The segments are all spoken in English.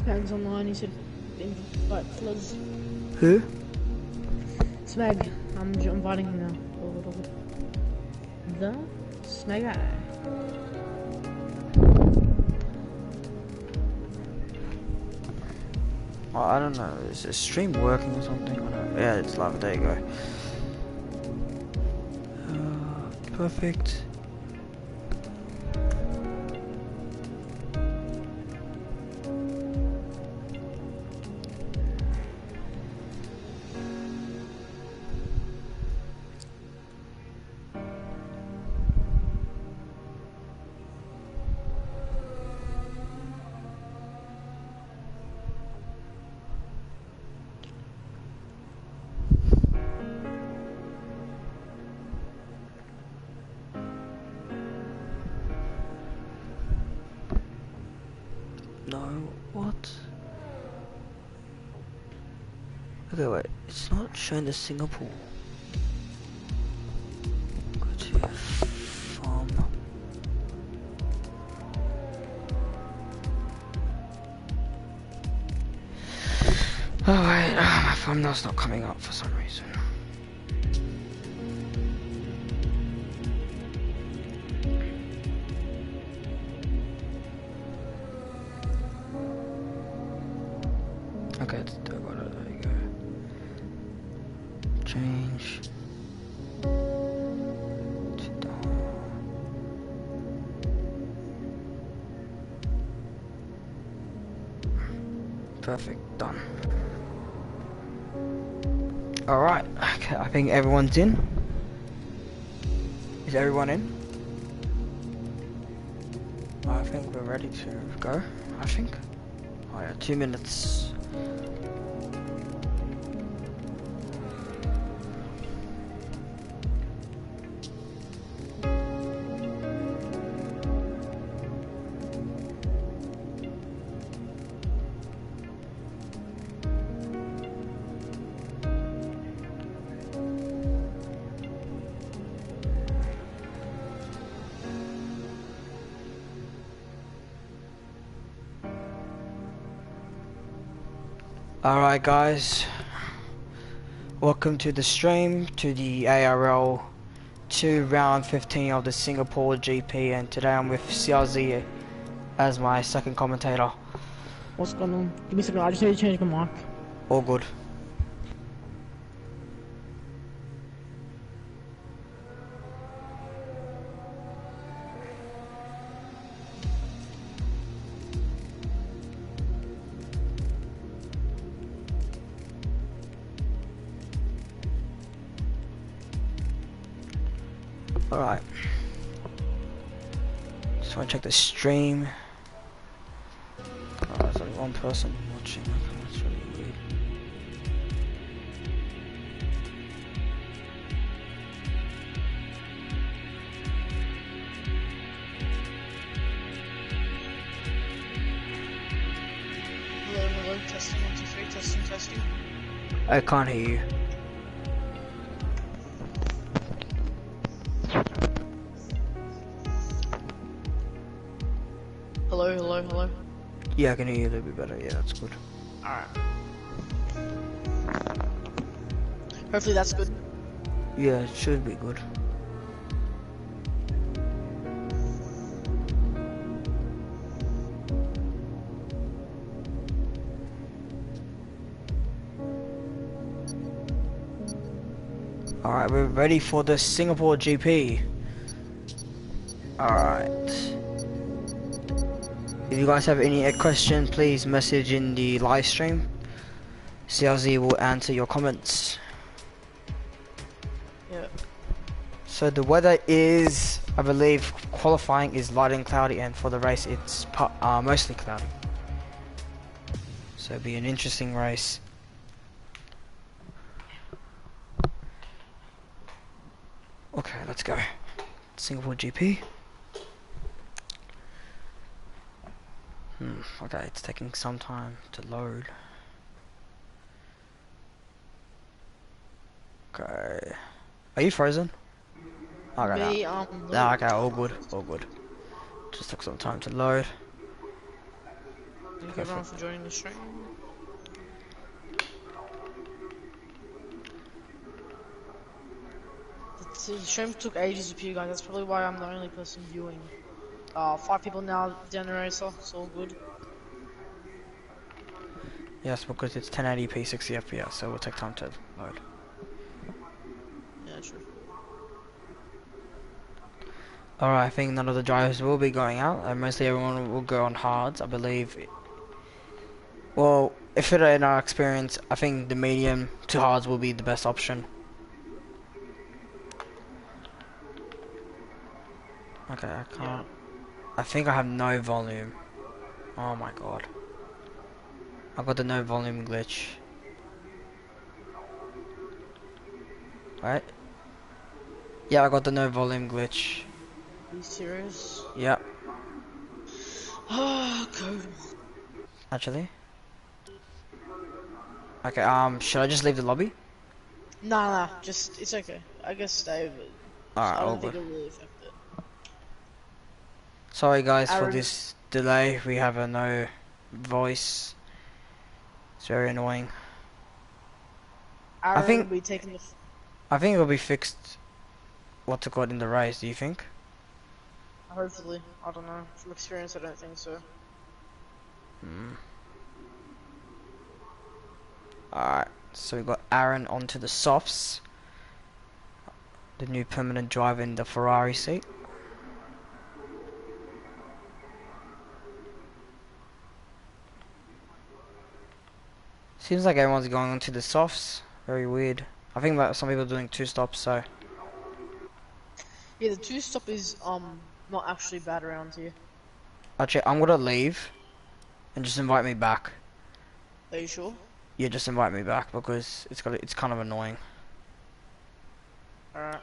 Smag's online, he said invite Floods. Who? Smag, I'm inviting him now. The Smag guy. Oh, I don't know, is the stream working or something? I don't know. Yeah, it's live, there you go. Perfect. No, what? Okay, wait, it's not showing the Singapore. Go to farm. Oh wait, my thumbnail's not coming up for some reason. Okay, there you go. Change. Perfect, done. Alright, okay, I think everyone's in. Is everyone in? I think we're ready to go, I think. Oh yeah, 2 minutes. Alright guys, welcome to the stream, to the ARL2 round 15 of the Singapore GP, and today I'm with CRZ as my second commentator. What's going on? Give me a second, I just need to change my mic. All good. Alright, just want to check the stream. Oh, there's only one person watching, that's really weird. Hello, testing, 1, 2, 3, testing. I can't hear you. Hello. Yeah, I can hear you a little bit better, yeah, that's good. Alright. Hopefully that's good. Yeah, it should be good. Alright, we're ready for the Singapore GP. Alright. If you guys have any questions, please message in the live stream. CRZ will answer your comments. Yeah. So the weather is, I believe, qualifying is light and cloudy, and for the race it's mostly cloudy. So it'll be an interesting race. Okay, let's go. Singapore GP. Okay, it's taking some time to load. Okay. Are you frozen? Okay, Me, no, okay, all good. Just took some time to load. Thank you everyone for joining the stream. The stream took ages with you guys, that's probably why I'm the only person viewing. 5 people now down the racer, it's all good. Yes, because it's 1080p 60 FPS, so it will take time to load. Yeah, true. Alright, I think none of the drivers will be going out, and mostly everyone will go on hards, I believe. Well, if it in our experience, I think the medium to hards will be the best option. Okay, I can't. Yeah. I think I have no volume. Oh my god. I got the no volume glitch. Right? Yeah, I got the no volume glitch. Are you serious? Yep. Oh, God. Actually. Okay, should I just leave the lobby? Nah, just, it's okay. I guess stay, but Alright, I all don't think good. it'll really affect it. Sorry guys for Aaron. this delay, we have a no voice. It's very annoying. Aaron think- will be taking the... I think it'll be fixed what's it called in the race, do you think? Hopefully, I don't know. From experience, I don't think so. Alright, so we got Aaron onto the softs. The new permanent driver in the Ferrari seat. Seems like everyone's going onto the softs. Very weird. I think that some people are doing 2 stops, so... Yeah, the 2-stop is, not actually bad around here. Actually, I'm gonna leave. And just invite me back. Are you sure? Yeah, just invite me back because it's kind of annoying. Alright.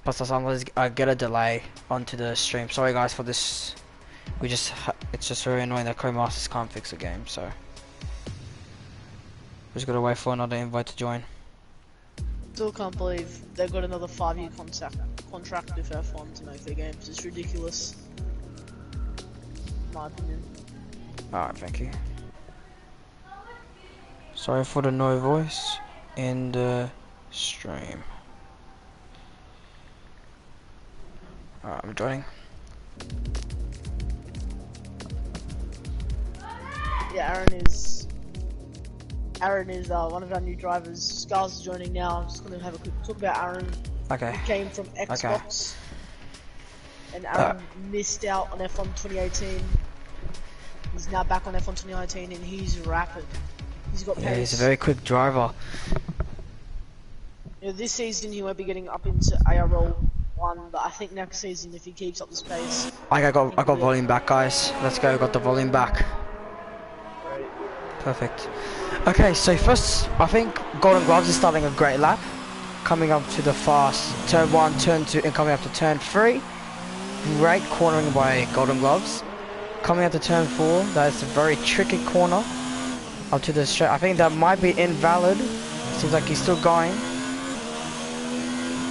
Plus, I get a delay onto the stream. Sorry guys for this. It's just very annoying that Codemasters can't fix the game, so just gotta wait for another invite to join. Still can't believe they've got another 5-year contract with F1 to make their games. It's ridiculous. In my opinion. Alright, thank you. Sorry for the no voice in the stream. Alright, I'm joining. Yeah, Aaron is one of our new drivers. Scar's joining now. I'm just gonna have a quick talk about Aaron. Okay. He came from Xbox. And Aaron missed out on F1 2018. He's now back on F1 2019 and he's rapid. He's got pace. Yeah, he's a very quick driver. You know, this season he won't be getting up into ARL1, but I think next season if he keeps up this pace. I got volume back, guys. Let's go. Got the volume back. Right. Perfect. Okay, so first, I think Golden Gloves is starting a great lap. Coming up to the fast turn 1, turn 2, and coming up to turn 3. Great cornering by Golden Gloves. Coming up to turn 4, that's a very tricky corner. Up to the straight, I think that might be invalid. Seems like he's still going.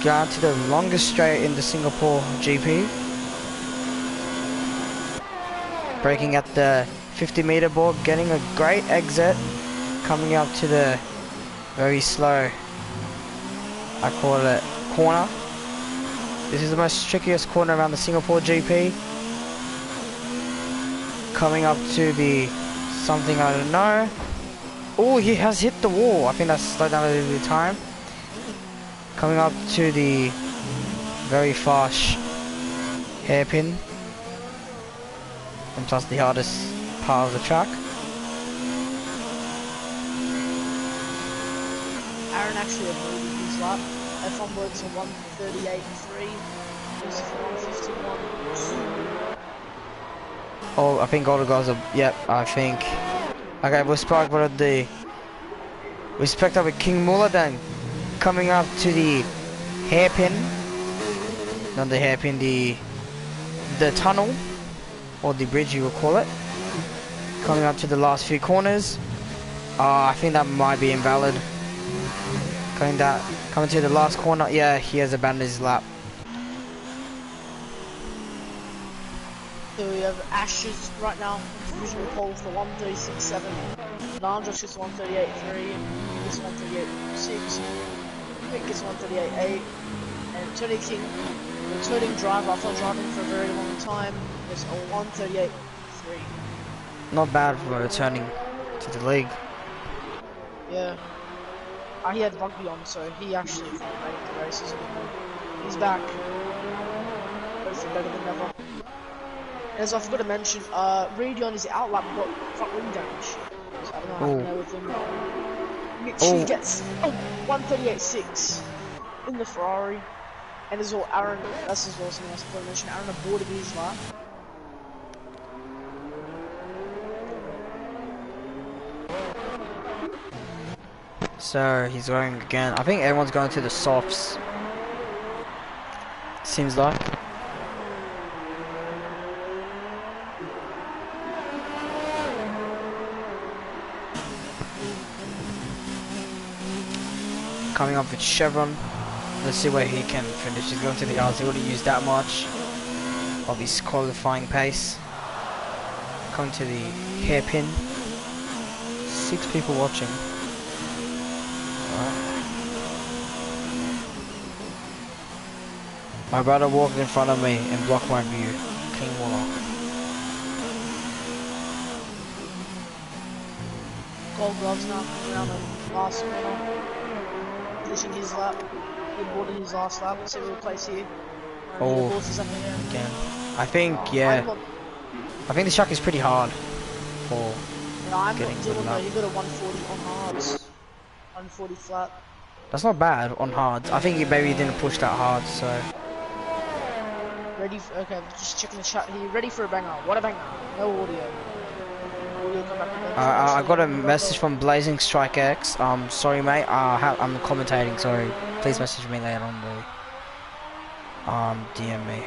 Going to the longest straight in the Singapore GP. Braking at the 50-meter board, getting a great exit. Coming up to the very slow, I call it, corner. This is the most trickiest corner around the Singapore GP. Coming up to the something I don't know. Oh, he has hit the wall. I think that's slowed down a little bit of time. Coming up to the very fast hairpin. And plus the hardest part of the track. Aaron actually avoided his lap. F1 works a 1:38.3. He's a 1:51.2. Oh, I think all the guys are. Yep, I think. Okay, we'll spark one of the. We spec up with King Muller then. Coming up to the hairpin. Not the hairpin, the tunnel. Or the bridge you will call it. Coming up to the last few corners. I think that might be invalid. Coming to the last corner. Yeah, he has abandoned his lap. So we have Ashes right now, divisional pole for 136.7. Nandra's just 138.3. Gets 138.6. Mick gets 138.8. And Tony King, the returning driver after driving for a very long time, is a 138.3. Not bad for returning to the league. Yeah. He had rugby on, so he actually made the races a bit more. He's back. Hopefully better than ever. As I forgot to mention, Reedy on his outlap got front wing damage. So I don't know how to know with him. Mitchie gets 138.6 in the Ferrari. And as well, Aaron, that's as well something else I forgot to mention. Aaron aborted his lap. So he's going again. I think everyone's going to the softs. Seems like. Coming up with Chevron. Let's see where he can finish. He's going to the yards. He wouldn't use that much of his qualifying pace. Coming to the hairpin. 6 people watching. My brother walked in front of me and blocked my view. King Waller. Gold gloves now around the last corner. Finishing his lap. He aborted his last lap. Let's see what we'll place here. Oh, again. I think, yeah. I think the track is pretty hard for getting good enough. He got a 140 on hards. 140 flat. That's not bad on hards. I think he maybe didn't push that hard, so. Ready for, okay, just checking the chat here. Ready for a banger. What a banger. No audio. Come back I got a message from Blazing Strike X. Sorry mate, I'm commentating, sorry. Please message me later on the DM me.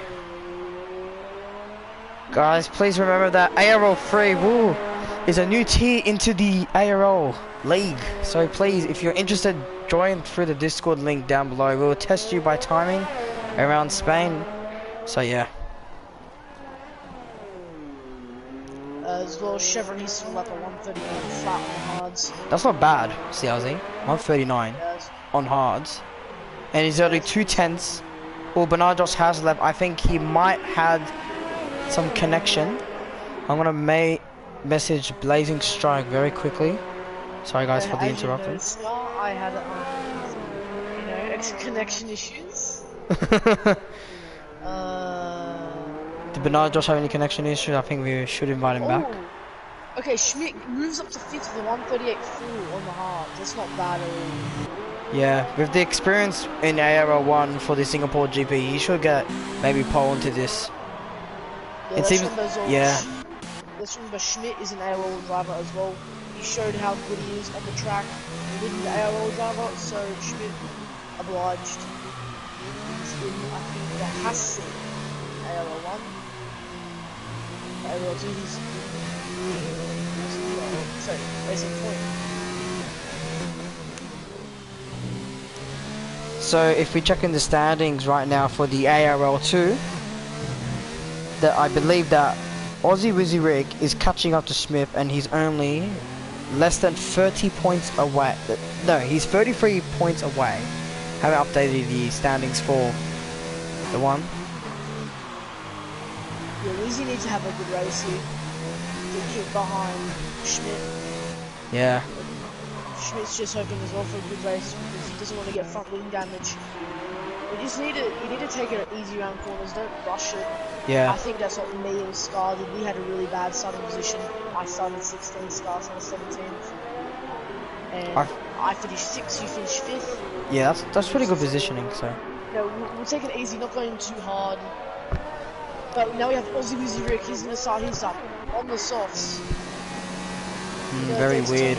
Guys, please remember that ARL3 woo, is a new tier into the ARL League. So please, if you're interested, join through the Discord link down below. We'll test you by timing around Spain. So yeah. As well, Chevron, he's still like a 139 flat on hards. That's not bad, CLZ. 139 on hards. And he's only 2/10. Well, Bernardos has left. I think he might have some connection. I'm gonna message Blazing Strike very quickly. Sorry guys for the interruption. I had, connection issues. Did Bernardos have any connection issues? I think we should invite him back. Okay, Schmidt moves up to 5th with a 138 full on the hard. That's not bad at all. Yeah, with the experience in ARL1 for the Singapore GP, he should get maybe pole into this. Yeah, it seems, yeah. Let's remember Schmidt is an ARL driver as well. He showed how good he is on the track with the ARL driver, so Schmidt obliged. He's in, I think, the Hassi ARL1. ARL2, he's sorry, racing point. So if we check in the standings right now for the ARL2, that I believe that Aussie Wizzy Rig is catching up to Smith, and he's only less than 30 points away. No, he's 33 points away. Haven't updated the standings for the one. Yeah, Wizzy needs to have a good race here to keep behind Schmidt. Yeah. Schmidt's just hoping as well for a good race because he doesn't want to get front wing damage. You need to take it easy around corners, don't rush it. Yeah. I think that's what me and Scar did. We had a really bad starting position. I started 16th, Scar started 17th. And I finished 6th, you finished 5th. Yeah, that's pretty good positioning, so. No, we'll take it easy, not going too hard. But now we have Aussie Wizzy Rick, he's going to start his up on the softs. Very weird.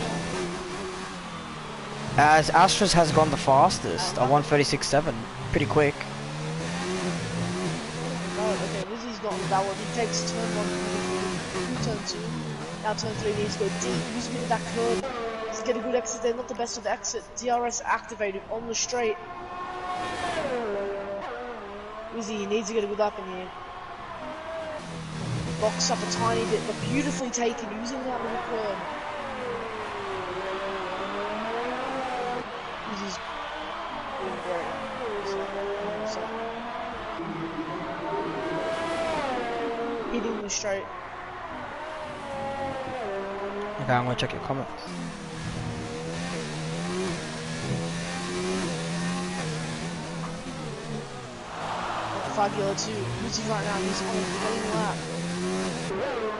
As Astros has gone the fastest, a 136.7, pretty quick. Oh, okay, Wizzy's not on that one. He takes turn 1, turn 2. Now turn 3 needs to go deep. Wizzy with that curve. Let's get a good exit there, not the best of the exit. DRS activated on the straight. Wizzy needs to get a good lap in here. box up a tiny bit, but beautifully taken, using that little curb. This is doing great. Hitting the straight. Okay, I'm gonna check your comments. ARL2 loses right now. He's on a clean lap.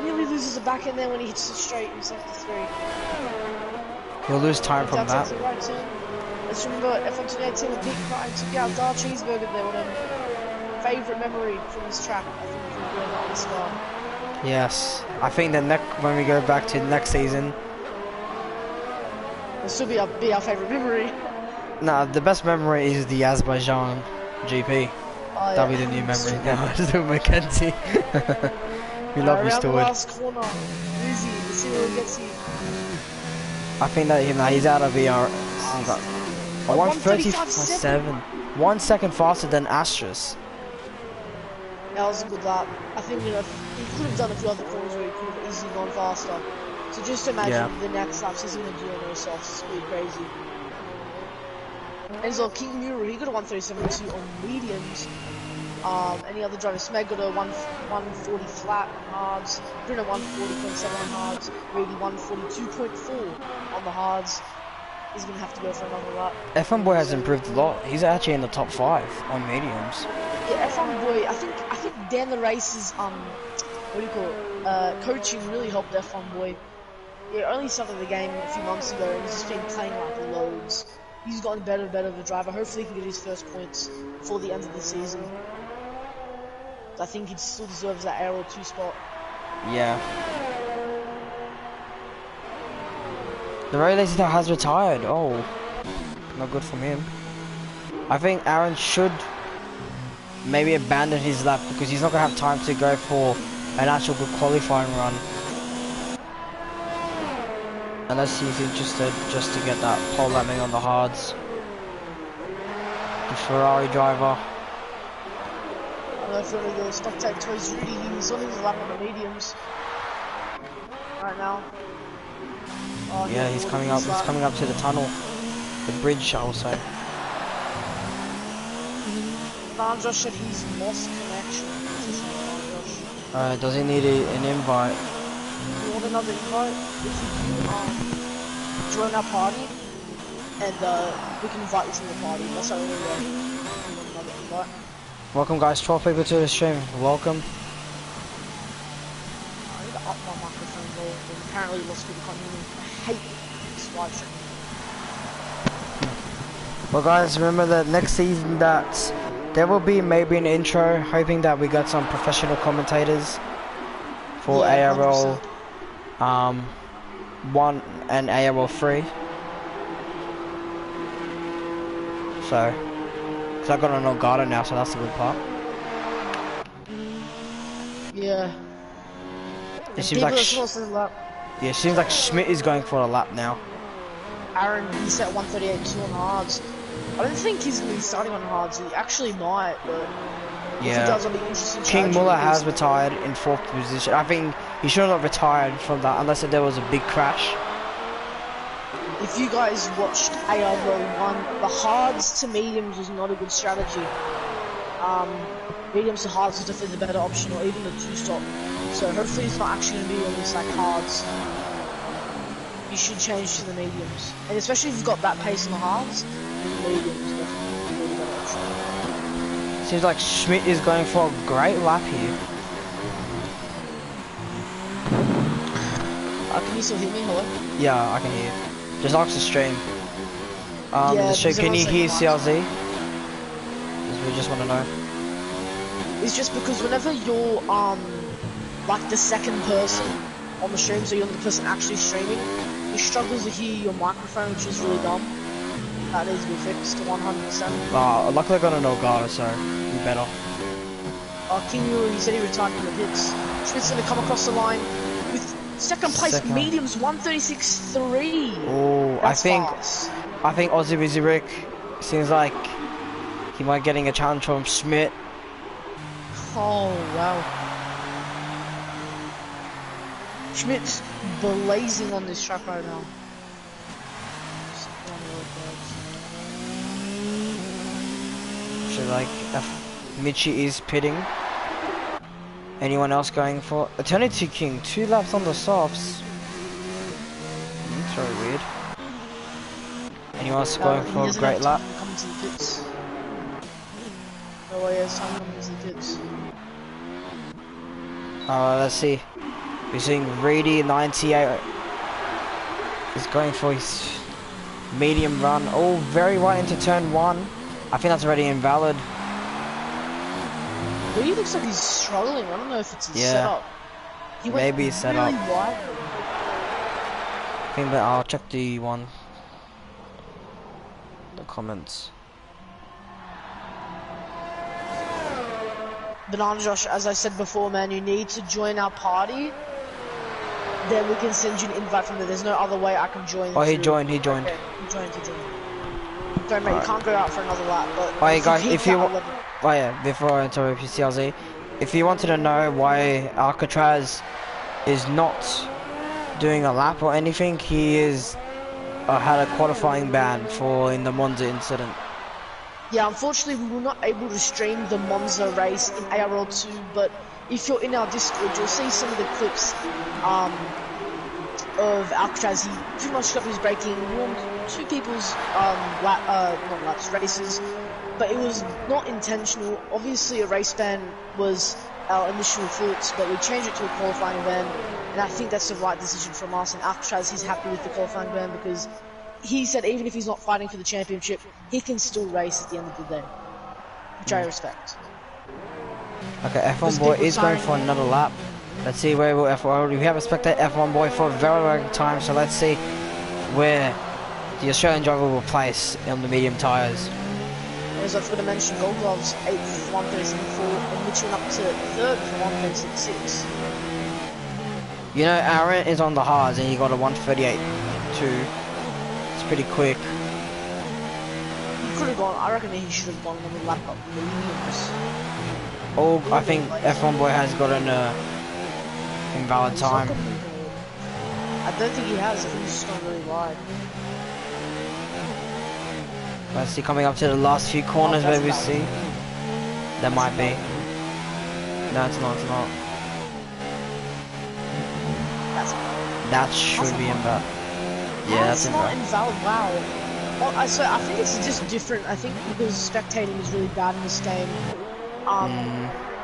Nearly loses the back end there when he hits the straight in sector 3. He'll lose time from that. Right turn. Let's remember F128 team with Pete Prix took out Dar Cheeseburger there. What a favourite memory from this track. I think from doing that on this car. Yes, I think that when we go back to next season, it'll still be our favourite memory. Nah, the best memory is the Azerbaijan GP. Oh, That'll be the new memory. No, still Mackenzie. We love you, Stuart. Last corner. Easy. Let's see where he gets you. I think that he's out of VR. 1:35.7. 1 second faster than Astros. That was a good lap. I think he could have done a few other corners where he could have easily gone faster. So just imagine the next laps he's going to do on those softs. It's going to be crazy. And so King Muru, he got a 137.2 on mediums. Any other driver, Smeg got a 140 flat on hards, Bruno 140.7 on hards, Reedy 142.4 on the hards. He's gonna have to go for another lap. F1 Boy has improved a lot. He's actually in the top 5 on mediums. Yeah, F1 Boy, I think Dan the Race's coaching really helped F1 Boy. Yeah, only started the game a few months ago and he's just been playing like loads. He's gotten better and better of a driver. Hopefully he can get his first points before the end of the season. I think he still deserves that ARL2 spot. Yeah. The Ray Lazy has retired. Oh, not good from him. I think Aaron should maybe abandon his lap because he's not going to have time to go for an actual good qualifying run. Unless he's interested just to get that pole lapping on the hards. The Ferrari driver. For the spectator toys, Rudy, he's on his lap on the mediums right now. Oh, yeah, he's coming up. He's coming up to the tunnel, the bridge, I will say. Josh said he's lost connection. Does he need an invite? You want another invite? If you join our party, and we can invite you to the party. That's our only way. Another invite. Welcome guys, 12 people to the stream, welcome. I need to up my microphone though, apparently lots of people can't hear me. I hate this live stream. Well guys, remember that next season that there will be maybe an intro, hoping that we got some professional commentators for ARL 1 and ARL 3. So I got an Elgato now, so that's the good part. Yeah. It seems like seems like Schmidt is going for a lap now. Aaron, he set 138.2 on hards. I don't think he's going to be starting on hards. He actually might, but if he does, it'll be interesting. King Muller has retired in 4th position. I think he should not have retired from that unless there was a big crash. If you guys watched ARL1, the hards to mediums was not a good strategy. Mediums to hards is definitely the better option, or even the 2-stop. So hopefully it's not actually going to be on this like hards. You should change to the mediums, and especially if you've got that pace on the hards, then the mediums is definitely a really better option. Seems like Schmidt is going for a great lap here. Can you still hear me? Hello? Yeah, I can hear you. Just ask the stream. The stream, can you hear CLZ? We just want to know. It's just because whenever you're like the second person on the stream, so you're the person actually streaming, you struggle to hear your microphone, which is really dumb. That needs to be fixed to 100%. Luckily I got an Elgato, so be better. King Muru, he said he retired from the pits. Schmidt's gonna come across the line with second place mediums 136.3. Oh, I think Aussie Wizzy Rick seems like he might getting a challenge from Schmidt. Oh wow. Schmidt's blazing on this track right now. So like, if Mitchie is pitting. Anyone else going for Eternity King? 2 laps on the softs. It's very weird. Anyone else going for a great lap? Come to the pits. No way, it's time to come to the pits. Let's see. We're seeing Reedy 98 is going for his medium run. Oh, very wide into turn 1. I think that's already invalid. But he looks like he's struggling. I don't know if it's his setup. He went maybe set really up. wide. I think that I'll check the one. The comments. Banana Josh, as I said before, man, you need to join our party. Then we can send you an invite from there. There's no other way I can join. Oh, he joined. He joined. Okay, he joined. Sorry, mate, you can't go out for another lap. But oh, guys, if you oh yeah, before I interrupt you, CLZ, if you wanted to know why Alcatraz is not doing a lap or anything, he is had a qualifying ban for in the Monza incident. Yeah, unfortunately we were not able to stream the Monza race in ARL2, but if you're in our Discord, you'll see some of the clips of Alcatraz. He pretty much stopped his braking, warmed 2 people's races, but it was not intentional. Obviously a race ban was our initial thoughts, but we changed it to a qualifying ban, and I think that's the right decision from us. And Alcatraz, he's happy with the qualifying ban because he said even if he's not fighting for the championship, he can still race at the end of the day, which I respect. Okay, F1 boy is going for another lap. Let's see where will F1. We have a spectator F1 boy for a very long time, so let's see where the Australian driver will place on the medium tyres. As I forgot to mention, Gold Gloves 8th for 1:34, and Mitchell up to 3rd for 1:36. You know, Aaron is on the hards and he got a 1:38 too. It's pretty quick. He could have gone. I reckon he should have gone on the lap up mediums. Oh, I think F1 boy has got an invalid time. I don't think he has. I think he's just gone really wide. Let's see, coming up to the last few corners where we see. There might be. No, it's not. It's not. That should be invalid. Yeah, that's invalid. It's not invalid. Wow. Well, I think it's just different. I think because spectating is really bad in this game.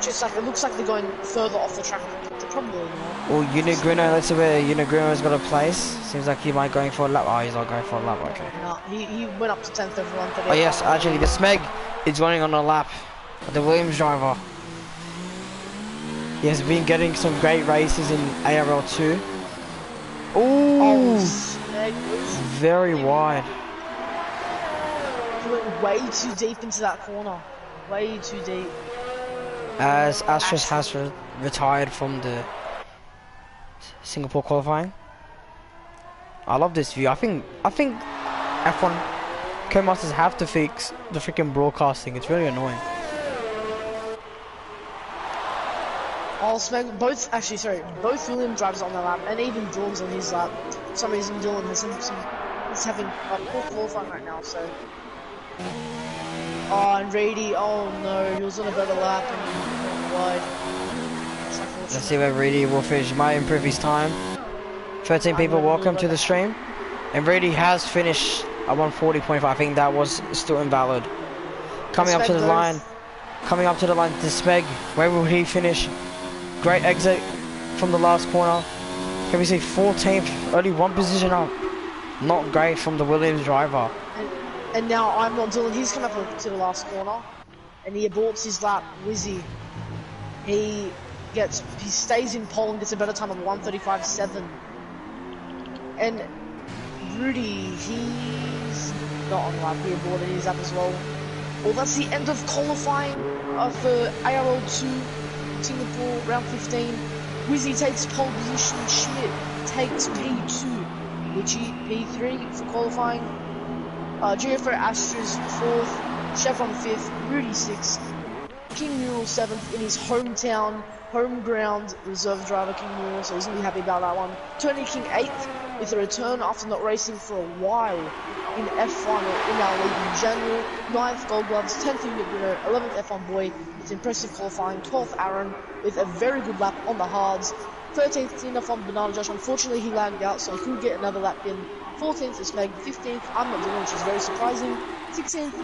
Just like it looks like they're going further off the track. They're probably not. Well, Unigrino, let's see where Unigrino's got a place. Seems like he might going for a lap. Oh, he's not going for a lap. Okay. No, he went up to 10th over 1:38. Oh yes, actually, the Smeg is running on a lap. The Williams driver. He has been getting some great races in ARL2. Ooh, very wide. He went way too deep into that corner. Way too deep. As Astros has retired from the Singapore qualifying. I love this view. I think F1 co-masters have to fix the freaking broadcasting. It's really annoying. Both William drivers on their lap, and even Dylan's on his lap. For some reason, Dylan has he's having a poor qualifying right now. So, oh, and Reedy, oh no, he was on a better lap and he went wide. Let's see where Reedy will finish. He might improve his time. 13 people, welcome to the stream. And Reedy has finished at 1:40.5. I think that was still invalid. Coming up to the line. Coming up to the line to Smeg. Where will he finish? Great exit from the last corner. Can we see 14th? Only 1 position up. Not great from the Williams driver. And now I'm not Dylan. He's come up to the last corner, and he aborts his lap. Wizzy. He stays in pole and gets a better time of 1:35.7. And Rudy, he's not on lap. He aborted his lap as well. Well, that's the end of qualifying for ARL2 Singapore round 15. Wizzy takes pole position. Schmidt takes P2. Richie P3 for qualifying. GFO Astros 4th. Chevron 5th. Rudy 6th. King Mural 7th in his hometown, home ground reserve driver King Mural, so he's going to be happy about that one. Tony King 8th with a return after not racing for a while in F1 in our league in January. 9th Gold Gloves, 10th Unit Bruno, 11th F1 Boy with impressive qualifying. 12th Aaron with a very good lap on the hards. 13th in F1 Banana Josh, unfortunately he lagged out so he couldn't get another lap in. 14th is Meg, 15th I'm not doing, which is very surprising. 16th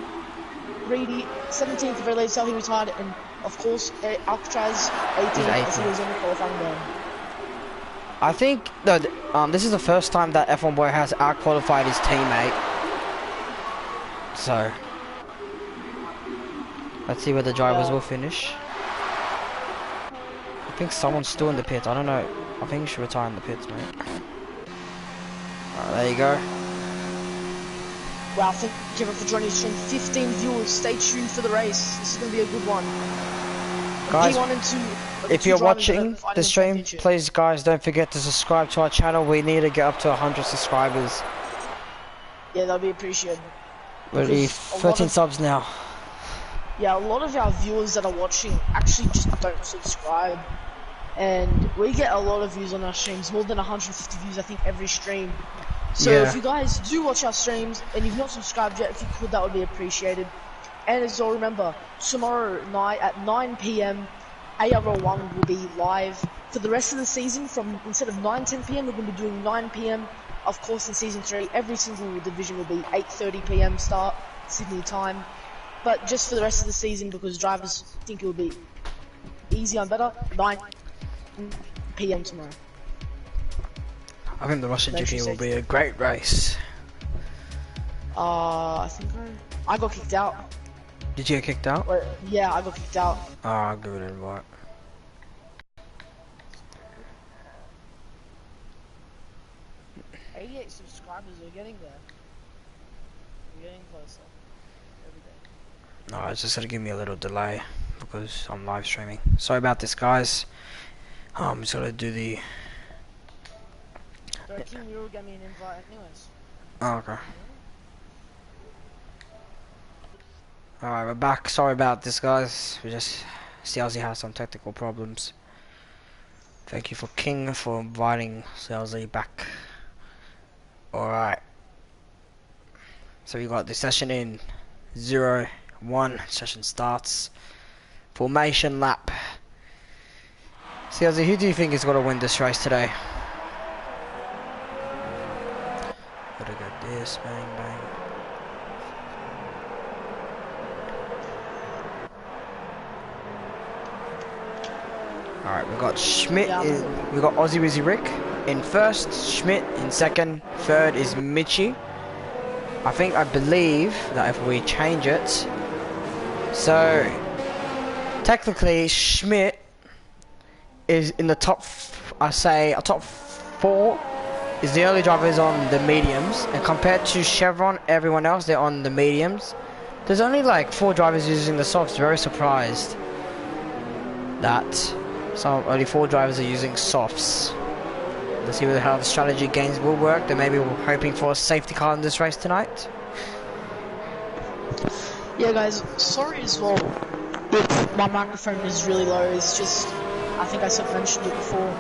Reedy, 17th very late so he retired, and of course Alcatraz 18th as he was on the qualifying band. I think that this is the first time that F1 Boy has out-qualified his teammate. So let's see where the drivers will finish. I think someone's still in the pits. I don't know. I think you should retire in the pits, mate. Alright, there you go. Wow, thank you everyone for joining us. 15 viewers. Stay tuned for the race. This is going to be a good one. Guys, P1 and 2, if you're watching the stream, please guys don't forget to subscribe to our channel. We need to get up to 100 subscribers. Yeah, that'll be appreciated. We're at 13 subs now. Yeah, a lot of our viewers that are watching actually just don't subscribe. And we get a lot of views on our streams, more than 150 views I think every stream. So if you guys do watch our streams and you've not subscribed yet, if you could, that would be appreciated. And as well, remember, tomorrow night at 9 PM, ARL1 will be live for the rest of the season. From instead of 9-10 PM, we're going to be doing 9 PM. Of course, in season 3, every single division will be 8:30 PM start Sydney time. But just for the rest of the season, because drivers think it will be easier and better, 9 PM tomorrow. I think the Russian GP will be a great race. I think I got kicked out. Did you get kicked out? Wait, yeah, I got kicked out. Oh, I'll give it an invite. 88 subscribers, we're getting there. We're getting closer. Every day. No, it's just gonna give me a little delay because I'm live streaming. Sorry about this, guys. I'm just gonna do the. So King Mural gave me an invite anyways. Oh, okay. Alright, we're back. Sorry about this, guys. We just CLZ has some technical problems. Thank you for King for inviting CLZ back. Alright. So we got the session in 0-1. Session starts. Formation lap. CLZ, who do you think is gonna win this race today? Gotta go this, bang bang. Alright, we got Schmidt, we got Aussie Wizzy Rick in first, Schmidt in second, third is Michi. I believe that if we change it, so technically Schmidt is in the top, top 4 is the only drivers on the mediums, and compared to Chevron, everyone else, they're on the mediums. There's only like 4 drivers using the softs. Very surprised that only 4 drivers are using softs. Let's see how the strategy games will work. They maybe we're hoping for a safety car in this race tonight. Yeah guys, sorry as well if my microphone is really low. It's just, I think I sort of mentioned it before,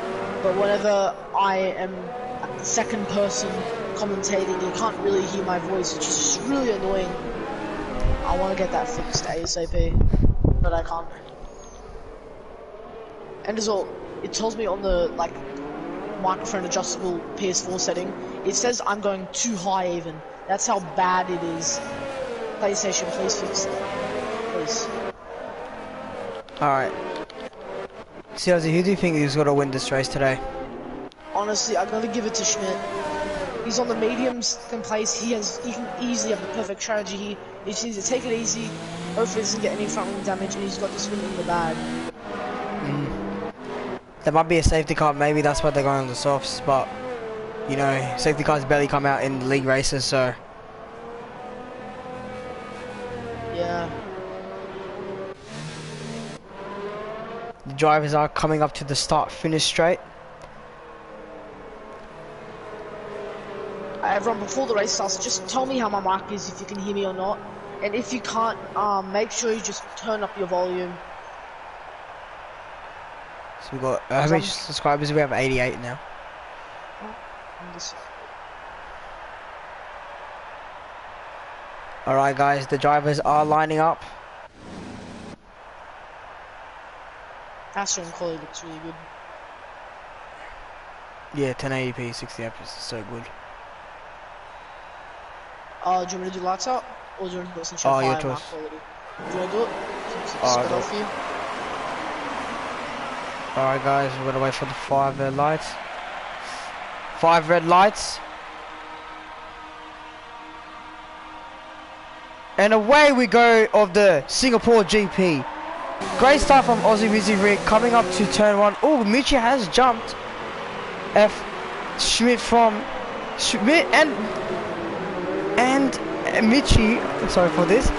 but whenever I am the second person commentating, you can't really hear my voice, which is just really annoying. I want to get that fixed ASAP, but I can't. And as well, it tells me on the microphone adjustable PS4 setting, it says I'm going too high even. That's how bad it is. PlayStation, please fix it. Please. Alright. CLZ, who do you think is going to win this race today? Honestly, I'm going to give it to Schmidt. He's on the medium second place. He can easily have the perfect strategy here. He just needs to take it easy. Hopefully he doesn't get any front wing damage, and he's got this win in the bag. There might be a safety car, maybe that's why they're going on the softs, but you know, safety cars barely come out in league races, so yeah. The drivers are coming up to the start-finish straight. Everyone, before the race starts, just tell me how my mic is, if you can hear me or not. And if you can't, make sure you just turn up your volume. So we got how many subscribers? We have 88 now. Alright guys, the drivers are lining up. Astra and Collie looks really good. Yeah, 1080p, 60 FPS is so good. Do you want me to do lights out? Or do you want to do some Oh, your higher choice. mark quality? Do you want to do it? Alright, I'll for you. Alright guys, we're gonna wait for the 5 red lights. 5 red lights. And away we go of the Singapore GP. Great start from Aussie Wizzy Rick coming up to turn 1. Oh, Michi has jumped. Schmidt and Michi, sorry for this,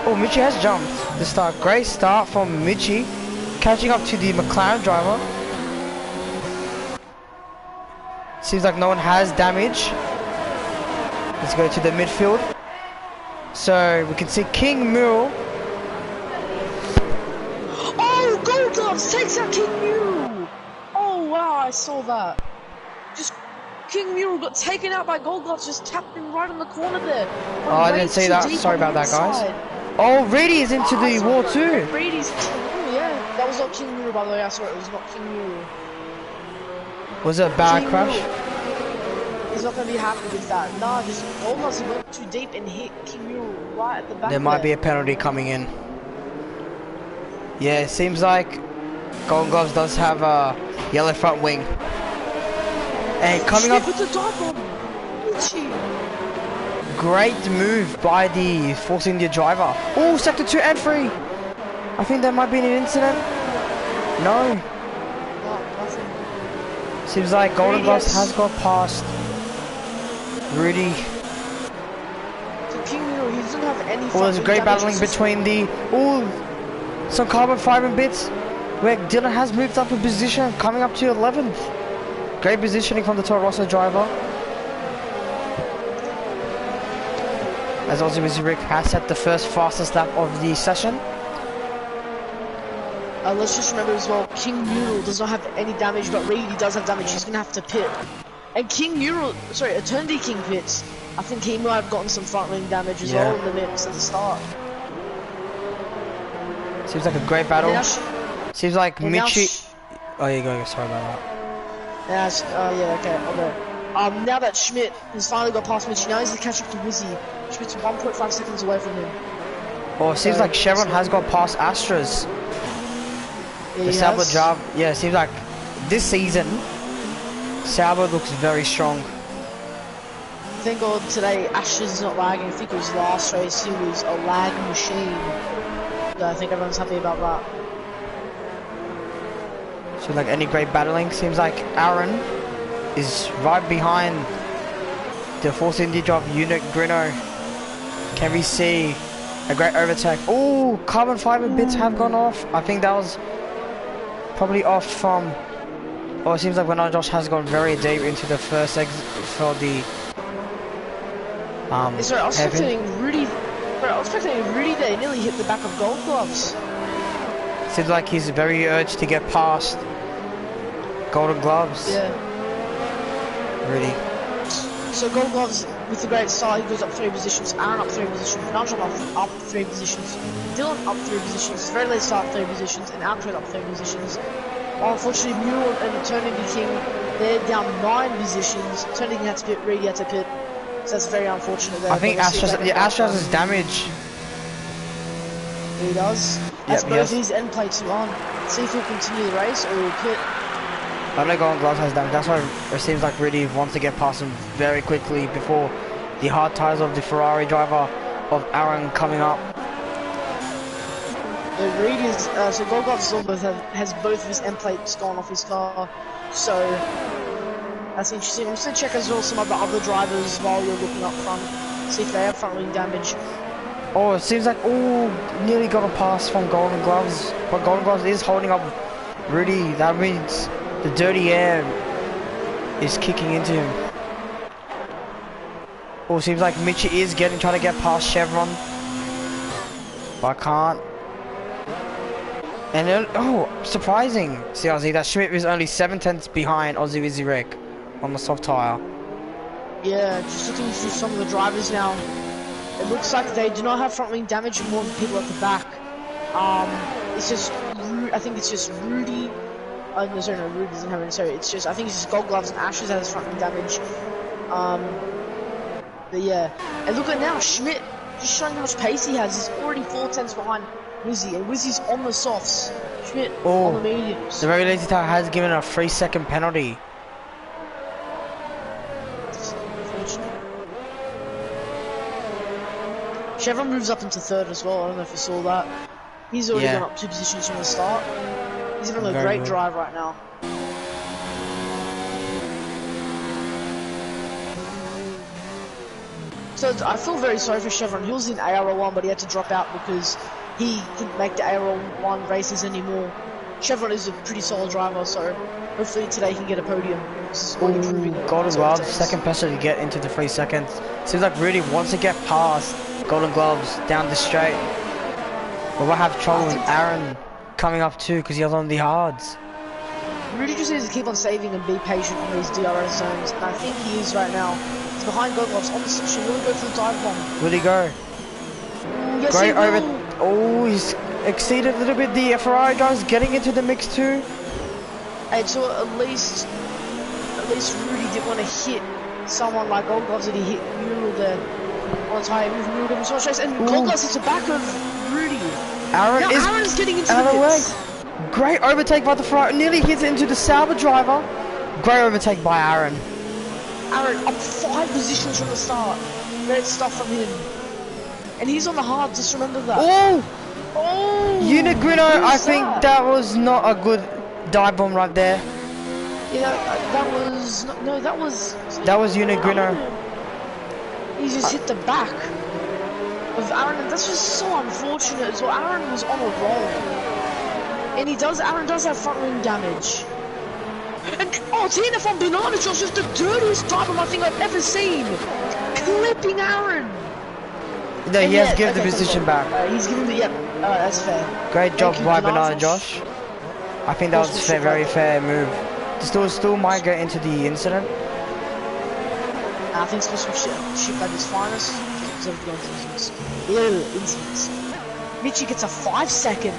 Michi has jumped the start. Great start from Michi, catching up to the McLaren driver. Seems like no one has damage. Let's go to the midfield. So we can see King Mule. Oh, Gold Gloves takes out King Mule. Oh wow, I saw that. Just King Mule got taken out by Gold Gloves, just tapped him right in the corner there. Oh, I didn't see that. Sorry about that, guys. Oh, Reedy is into the wall too. Reedy's into the wall, yeah. That was not King Mule, by the way. I saw it. It was not King Mule. Was it a bad crash? He's not going to be happy with that. Nah, just Gold Gloves went too deep and hit King Mule right at the back. There might be a penalty coming in. Yeah, it seems like Golden Gloves does have a yellow front wing. And coming up, with the dive on. great move by the Force India driver. Oh, sector 2 and 3. I think there might be an incident. No. Seems like Golden Gloves has got past Rudy. So King Mule, he doesn't have any. Oh, there's a great battling between the some carbon fiber bits where Dylan has moved up a position, coming up to 11th. Great positioning from the Toro Rosso driver. As Aussie Wizzy Rick has set the first fastest lap of the session. Let's just remember as well, King Mule does not have any damage, but Reedy does have damage. He's going to have to pit. And King Mule, sorry, Eternity King pits. I think he might have gotten some front wing damage as well in the mix at the start. Seems like a great battle. Seems like Michi. Oh, yeah, go. Sorry about that. Yeah, okay, I'll go. Now that Schmidt has finally got past Michi, now he's going to catch up to Wizzy. Schmidt's 1.5 seconds away from him. Oh, it seems like Chevron has got past Astras. Yeah, the Sauber job. Yeah, it seems like this season, Sauber looks very strong. Thank God today Astras is not lagging. I think it was last race, he was a lag machine. So I think everyone's happy about that. So like any great battling, seems like Aaron is right behind the Force India job unit Grino. Can we see a great overtake? Oh, carbon fiber bits have gone off. I think that was probably off from. Oh, it seems like Bernard Josh has gone very deep into the first exit for the. Sorry, I was expecting Rudy. I was expecting Rudy there. He nearly hit the back of Gold Gloves. Seems like he's very urged to get past Golden Gloves. Yeah. Rudy. So Gold Gloves with the great start, he goes up 3 positions. Aaron up 3 positions. Nigel up 3 positions. Dylan up 3 positions. Very late start 3 positions, and Alfred up 3 positions. Unfortunately, Mule and Eternity King, they're down 9 positions. Eternity King had to pit, Reedy had to pit. So that's very unfortunate there. I think Astras has damage. He does. That's both his end plates are on. See if he'll continue the race or he'll pit. I know Golden Gloves has damage. That's why it seems like Rudy wants to get past him very quickly before the hard tires of the Ferrari driver of Aaron coming up. Reedy is so Gold Gloves has both of his end plates gone off his car. So that's interesting. I'm just gonna check as well some of the other drivers while you're looking up front. See if they have front wing damage. Oh, it seems like nearly got a pass from Golden Gloves, but Golden Gloves is holding up Rudy. That means the dirty air is kicking into him. Oh, seems like Michi is trying to get past Chevron, but can't. And then, oh, surprising, CRZ, that Schmidt was only 7 tenths behind Aussie Wizzy Rick on the soft tyre. Yeah, just looking through some of the drivers now. It looks like they do not have front wing damage and more than people at the back. It's just, I think it's just Rudy. No, sorry, no, Rudy doesn't have any. Sorry, it's just, I think it's just Gold Gloves and Ashes that has front wing damage. But yeah, and look at now, Schmidt just showing how much pace he has. He's already 4 tenths behind Wizzy, and Wizzy's on the softs. Schmidt on the mediums. The very lazy tyre has given a 3-second penalty. Chevron moves up into third as well. I don't know if you saw that. He's already gone up 2 positions from the start. He's having a great drive right now. So I feel very sorry for Chevron. He was in ARL1, but he had to drop out because he couldn't make the ARL1 races anymore. Chevron is a pretty solid driver, so hopefully today he can get a podium. Golden Gloves, second person to get into the 3 seconds. Seems like Rudy wants to get past Golden Gloves down the straight. But we'll have trouble with Aaron coming up too because he has on the hards. Rudy just needs to keep on saving and be patient in these DRS zones, and I think he is right now. He's behind Golden Gloves on the section. Will he go for the dive bomb? Will he go? Yes, great he will. over. Oh, he's exceeded a little bit. The Ferrari guys getting into the mix too. And so at least Rudy didn't want to hit someone like Gold Gloves that he hit Mural there on time. Mural didn't so much race, and Gold Gloves hits the back of Rudy. Aaron's getting into the pits. Great overtake by the Ferrari. Nearly hits it into the Sauber driver. Great overtake by Aaron. Aaron up 5 positions from the start. Great stuff from him. And he's on the hard, just remember that. Oh! Unigrino, I think that was not a good dive bomb right there. Yeah, that was... No, that was... That was Unigrino. He just hit the back of Aaron, and that's just so unfortunate as well. Aaron was on a roll. And Aaron does have front wing damage. And, TNF on Banana Josh is the dirtiest dive bomb I think I've ever seen. Clipping Aaron. No, he has given the position back. He's given the, that's fair. Great job by Banana Josh. I think that was a very fair move. Still might get into the incident. I think it's supposed to be shit at his finest. Incidents. Mitchie gets a 5-second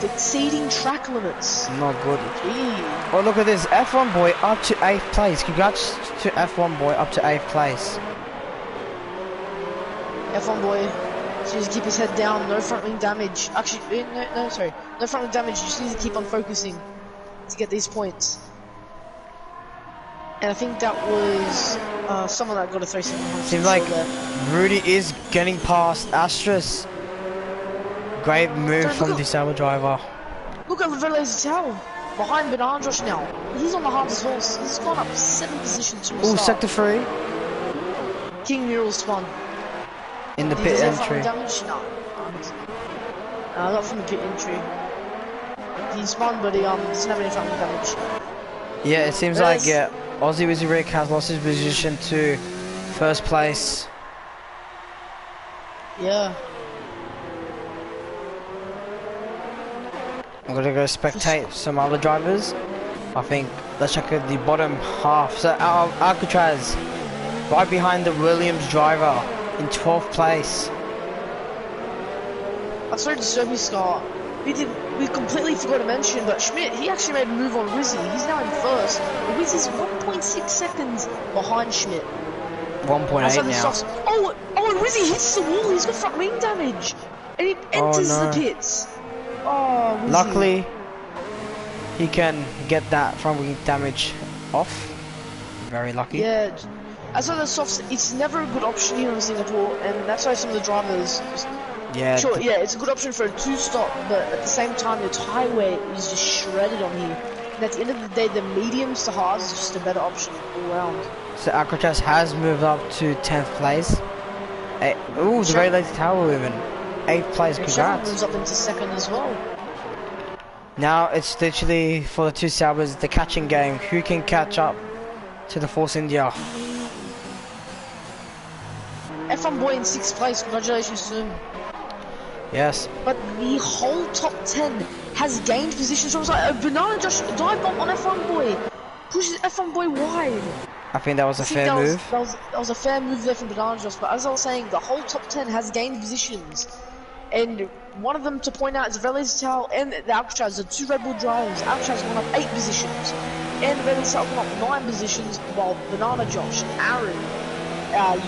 exceeding track limits. Not good. Oh, look at this. F1 boy up to 8th place. Congrats to F1 boy up to 8th place. F1 boy just needs to keep his head down. No front wing damage. Actually, no, sorry. No front wing damage. You just need to keep on focusing to get these points. And I think that was someone that got a 3-second. Seems like Rudy is getting past Astros. Great move from the Sauber driver. Look at Lavelle's tail behind Banana Josh now. He's on the hard as well. He's gone up 7 positions from the start. Sector 3. King Mural spun. In the pit entry. Damage? No. Not from the pit entry. He spun, but he doesn't have any front wing damage. Yeah, it seems like Aussie Wizzy Rick has lost his position to 1st place. Yeah. I'm gonna go spectate some other drivers. I think let's check at the bottom half. So Alcatraz right behind the Williams driver in 12th place. I'm sorry to disturb you, Scott. We completely forgot to mention, but Schmidt, he actually made a move on Wizzy. He's now in 1st. Wizzy's 1.6 seconds behind Schmidt. 1.8 now. Oh, and Wizzy hits the wall. He's got front wing damage. And he enters the pits. Oh, Wizzy. Luckily, he can get that front wing damage off. Very lucky. Yeah. As for the softs, it's never a good option here in Singapore, and that's why some of the drivers... Yeah. Sure, yeah, it's a good option for a 2-stop, but at the same time, the tyre wear is just shredded on here. And at the end of the day, the mediums to hards is just a better option all around. So Alcatraz has moved up to 10th place. The very lazy tower women. 8th place, congrats. Moves up into 2nd as well. Now it's literally for the 2 Saubers, the catching game. Who can catch up to the Force India? F1 boy in 6th place, congratulations to him. Yes. But the whole top 10 has gained positions from a banana Josh dive bomb on F1 boy. Pushes F1 boy wide. I think that was a fair move. That was a fair move there from banana Josh, but as I was saying, the whole top 10 has gained positions. And one of them to point out is Vélez Tal and the Alcatraz, the two Red Bull drivers. Alcatraz gone up 8 positions, and Vélez Tal gone up 9 positions, while Banana Josh, Aaron,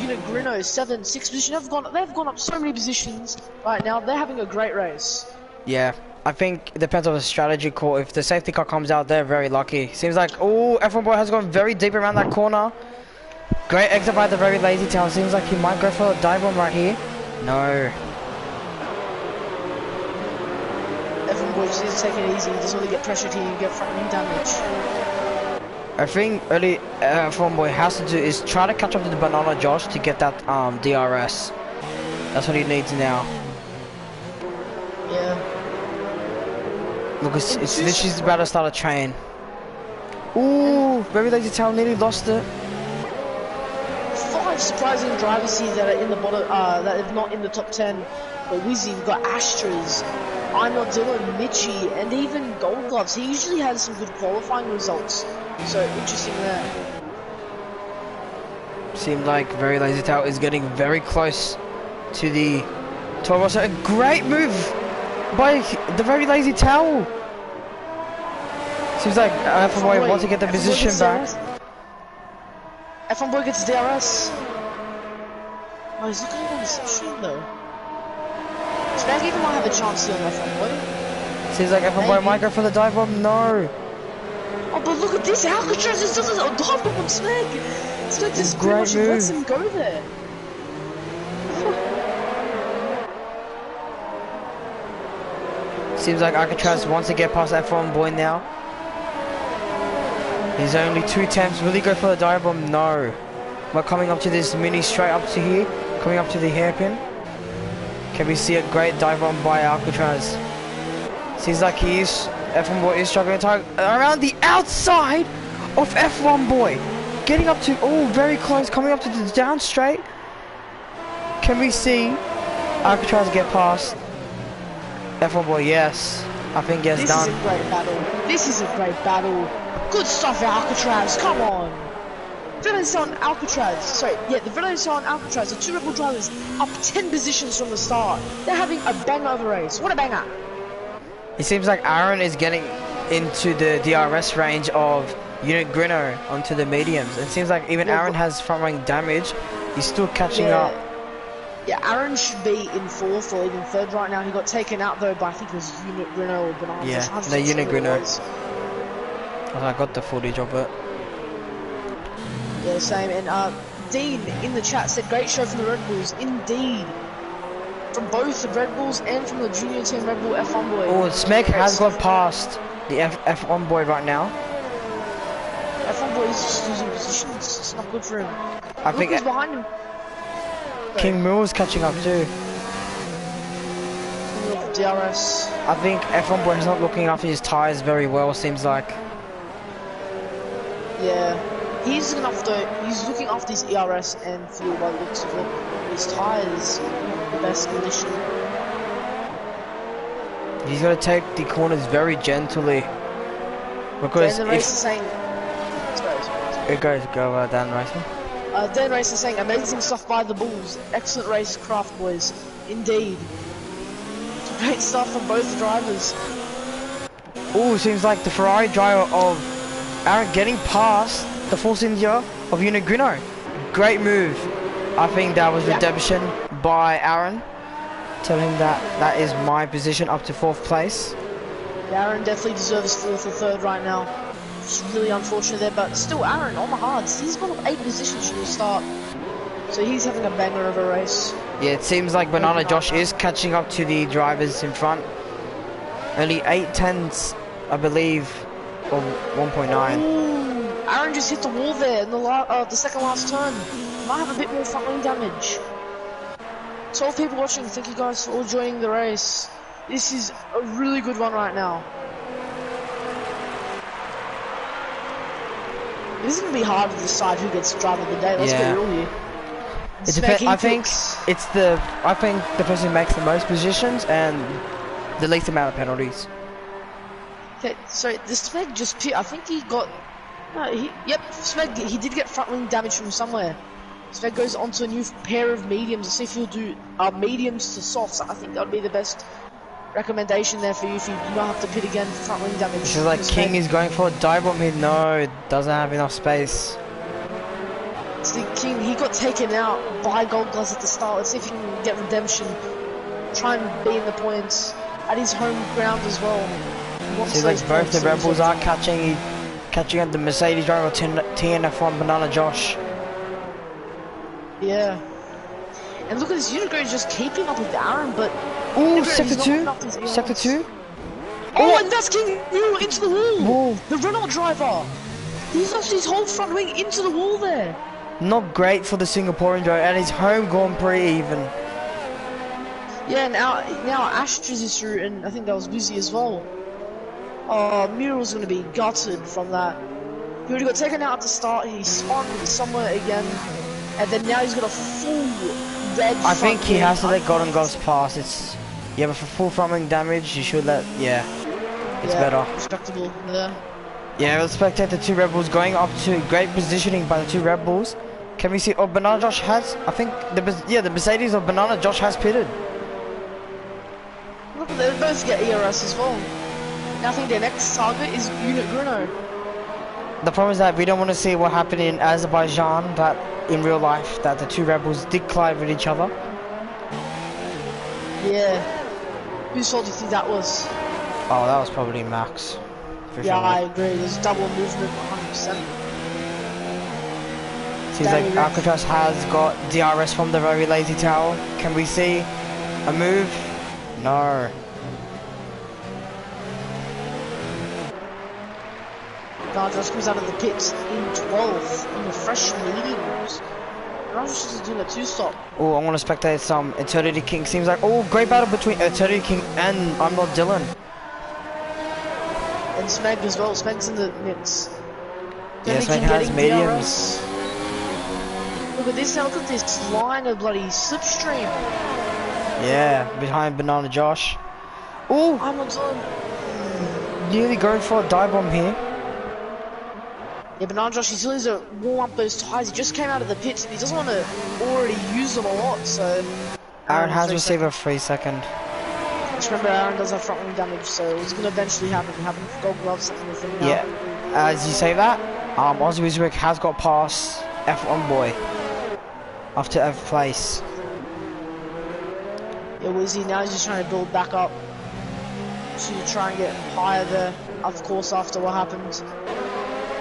Unit Grino 7, 6 positions. They've gone up so many positions right now. They're having a great race. Yeah, I think it depends on the strategy call. If the safety car comes out, they're very lucky. Seems like F1 boy has gone very deep around that corner. Great exit by the very lazy tail. Seems like he might go for a dive bomb right here. No. F1 boy just needs to take it easy. He doesn't want to get pressured here and get front wing damage. I think early F1 boy has to do is try to catch up to the Banana Josh to get that DRS. That's what he needs now. Yeah. Look, it's literally about to start a train. Ooh, very lazy tail nearly lost it. 5 surprising drivers here that are in the bottom, that are not in the top 10. But Wizzy, we've got Astras, I'm not Dylan, Mitchie, and even Gold Gloves. He usually has some good qualifying results. So interesting there. Seemed like very lazy tail is getting very close to the top. So a great move by the very lazy tail. Seems like F1 boy wants to get the position back. F1 boy gets DRS. Oh, he's looking on the slipstream though. Spag even might have a chance here on F1 boy. Seems like F1 boy might go for the dive bomb. No. Oh, but look at this! Alcatraz just does a dive bomb on Spag. Spag just pretty much lets him go there. Seems like Alcatraz wants to get past F1 boy now. He's only 2 attempts. Will he go for the dive bomb? No. We're coming up to this mini straight up to here. Coming up to the hairpin. Can we see a great dive bomb by Alcatraz? Seems like F1 boy is struggling to around the outside of F1 boy. Getting up to, very close. Coming up to the down straight. Can we see Alcatraz get past F1 boy? Yes. I think he has done. This is a great battle. This is a great battle. Good stuff, Alcatraz. Come on. Vélez on Alcatraz. Sorry, yeah, the Vélez on Alcatraz. The two Red Bull drivers up 10 positions from the start. They're having a banger of a race. What a banger. It seems like Aaron is getting into the DRS range of Unit Grino onto the mediums. It seems like even Aaron has front wing damage. He's still catching up. Yeah, Aaron should be in 4th or even 3rd right now. He got taken out though by I think it was Unit Grino or Banana. Yeah, the Unit Grino. I got the footage of it. Yeah, same. And Dean in the chat said, great show from the Red Bulls. Indeed. From both the Red Bulls and from the junior team Red Bull F1 boy. Oh, Smeg has got past the F1 boy right now. F1 boy is just losing positions. It's not good for him. I think who's behind him. King Moore's catching up too. DRS. I think F1 boy is not looking after his tyres very well, seems like. Yeah. He's looking after his ERS and fuel by the looks of it. His tyres in the best condition. He's got to take the corners very gently. Because Dan Race is saying... It goes go Dan Racer. Dan Race is saying, amazing stuff by the Bulls. Excellent race, Craft boys. Indeed. Great stuff from both drivers. Oh, seems like the Ferrari driver of Aaron getting past the Force India of Unit Grino. Great move. I think that was redemption by Aaron. Tell him that that is my position up to 4th place. Yeah, Aaron definitely deserves 4th or 3rd right now. It's really unfortunate there, but still Aaron on the hards. He's gone up 8 positions from the start. So he's having a banger of a race. Yeah, it seems like Banana Josh is catching up to the drivers in front. Only 8 tenths, I believe, or 1.9. Aaron just hit the wall there in the second last turn. Might have a bit more front wing damage. 12 people watching, thank you guys for all joining the race. This is a really good one right now. This is going to be hard to decide who gets driver of the day. Let's get real here. It depends. I think the person who makes the most positions and the least amount of penalties. Okay, sorry, the Smeg just I think he got... No, yep, Smeg, he did get front wing damage from somewhere. Smeg goes onto a new pair of mediums. Let's see if he'll do mediums to softs. I think that would be the best recommendation there for you if you do not have to pit again for front wing damage. This is like King is going for a dive bomb here. No, doesn't have enough space. See, King, he got taken out by Gold Gloves at the start. Let's see if he can get redemption. Try and be in the points at his home ground as well. See, like both the Rebels are catching at the Mercedes driver TNF1 Banana Josh. Yeah. And look at this Unico just keeping up with Aaron, but... Ooh, sector 2? Sector 2? Oh, and that's King Mule into the wall! The Renault driver! He's lost his whole front wing into the wall there! Not great for the Singaporean driver, and his home Grand Prix even. Yeah, now Ashtras is through, and I think that was Busy as well. Oh, Mural's gonna be gutted from that. He already got taken out at the start, he spun somewhere again, and then now he's got a full red I think he has to let Golden Gloves Gloves pass. Yeah, but for full front wing damage, you should let, it's better. Respectable, yeah. Yeah, we'll spectate the two Rebels going up to great positioning by the two Rebels. Can we see, oh, Banana Josh has, I think, the Mercedes of Banana Josh has pitted. Look, they both get ERS as well. Now I think their next target is Unit Bruno. The problem is that we don't want to see what happened in Azerbaijan, that in real life, that the two Rebels did collide with each other. Yeah. Whose fault do you think that was? Oh, that was probably Max. Yeah, I agree. There's double movement, 100%. Seems like Alcatraz has got DRS from the very lazy tower. Can we see a move? No. Alcatraz comes out of the pits in 12th in the fresh mediums. Alcatraz is doing a 2-stop. Oh, I want to spectate some Eternity King. Seems like, oh, great battle between Eternity King and I'm Not Dylan. And Smeg as well. Smeg's in the mix. Yeah, Smeg has mediums. Look at this now. Look at this line of bloody slipstream. Yeah, behind Banana Josh. Oh, I'm not done. Nearly going for a dive bomb here. Yeah, Banana Josh, he still needs to warm up those tyres. He just came out of the pits and he doesn't want to already use them a lot, so... Aaron has received a 3-second. Just remember, Aaron does have front wing damage, so it's going to eventually happen. Having Gold Gloves and everything now. Yeah, as you say that, Ozzy Wizwick has got past F1 boy after F place. Yeah, Wizzy, now he's just trying to build back up to try and get higher there, of course, after what happened.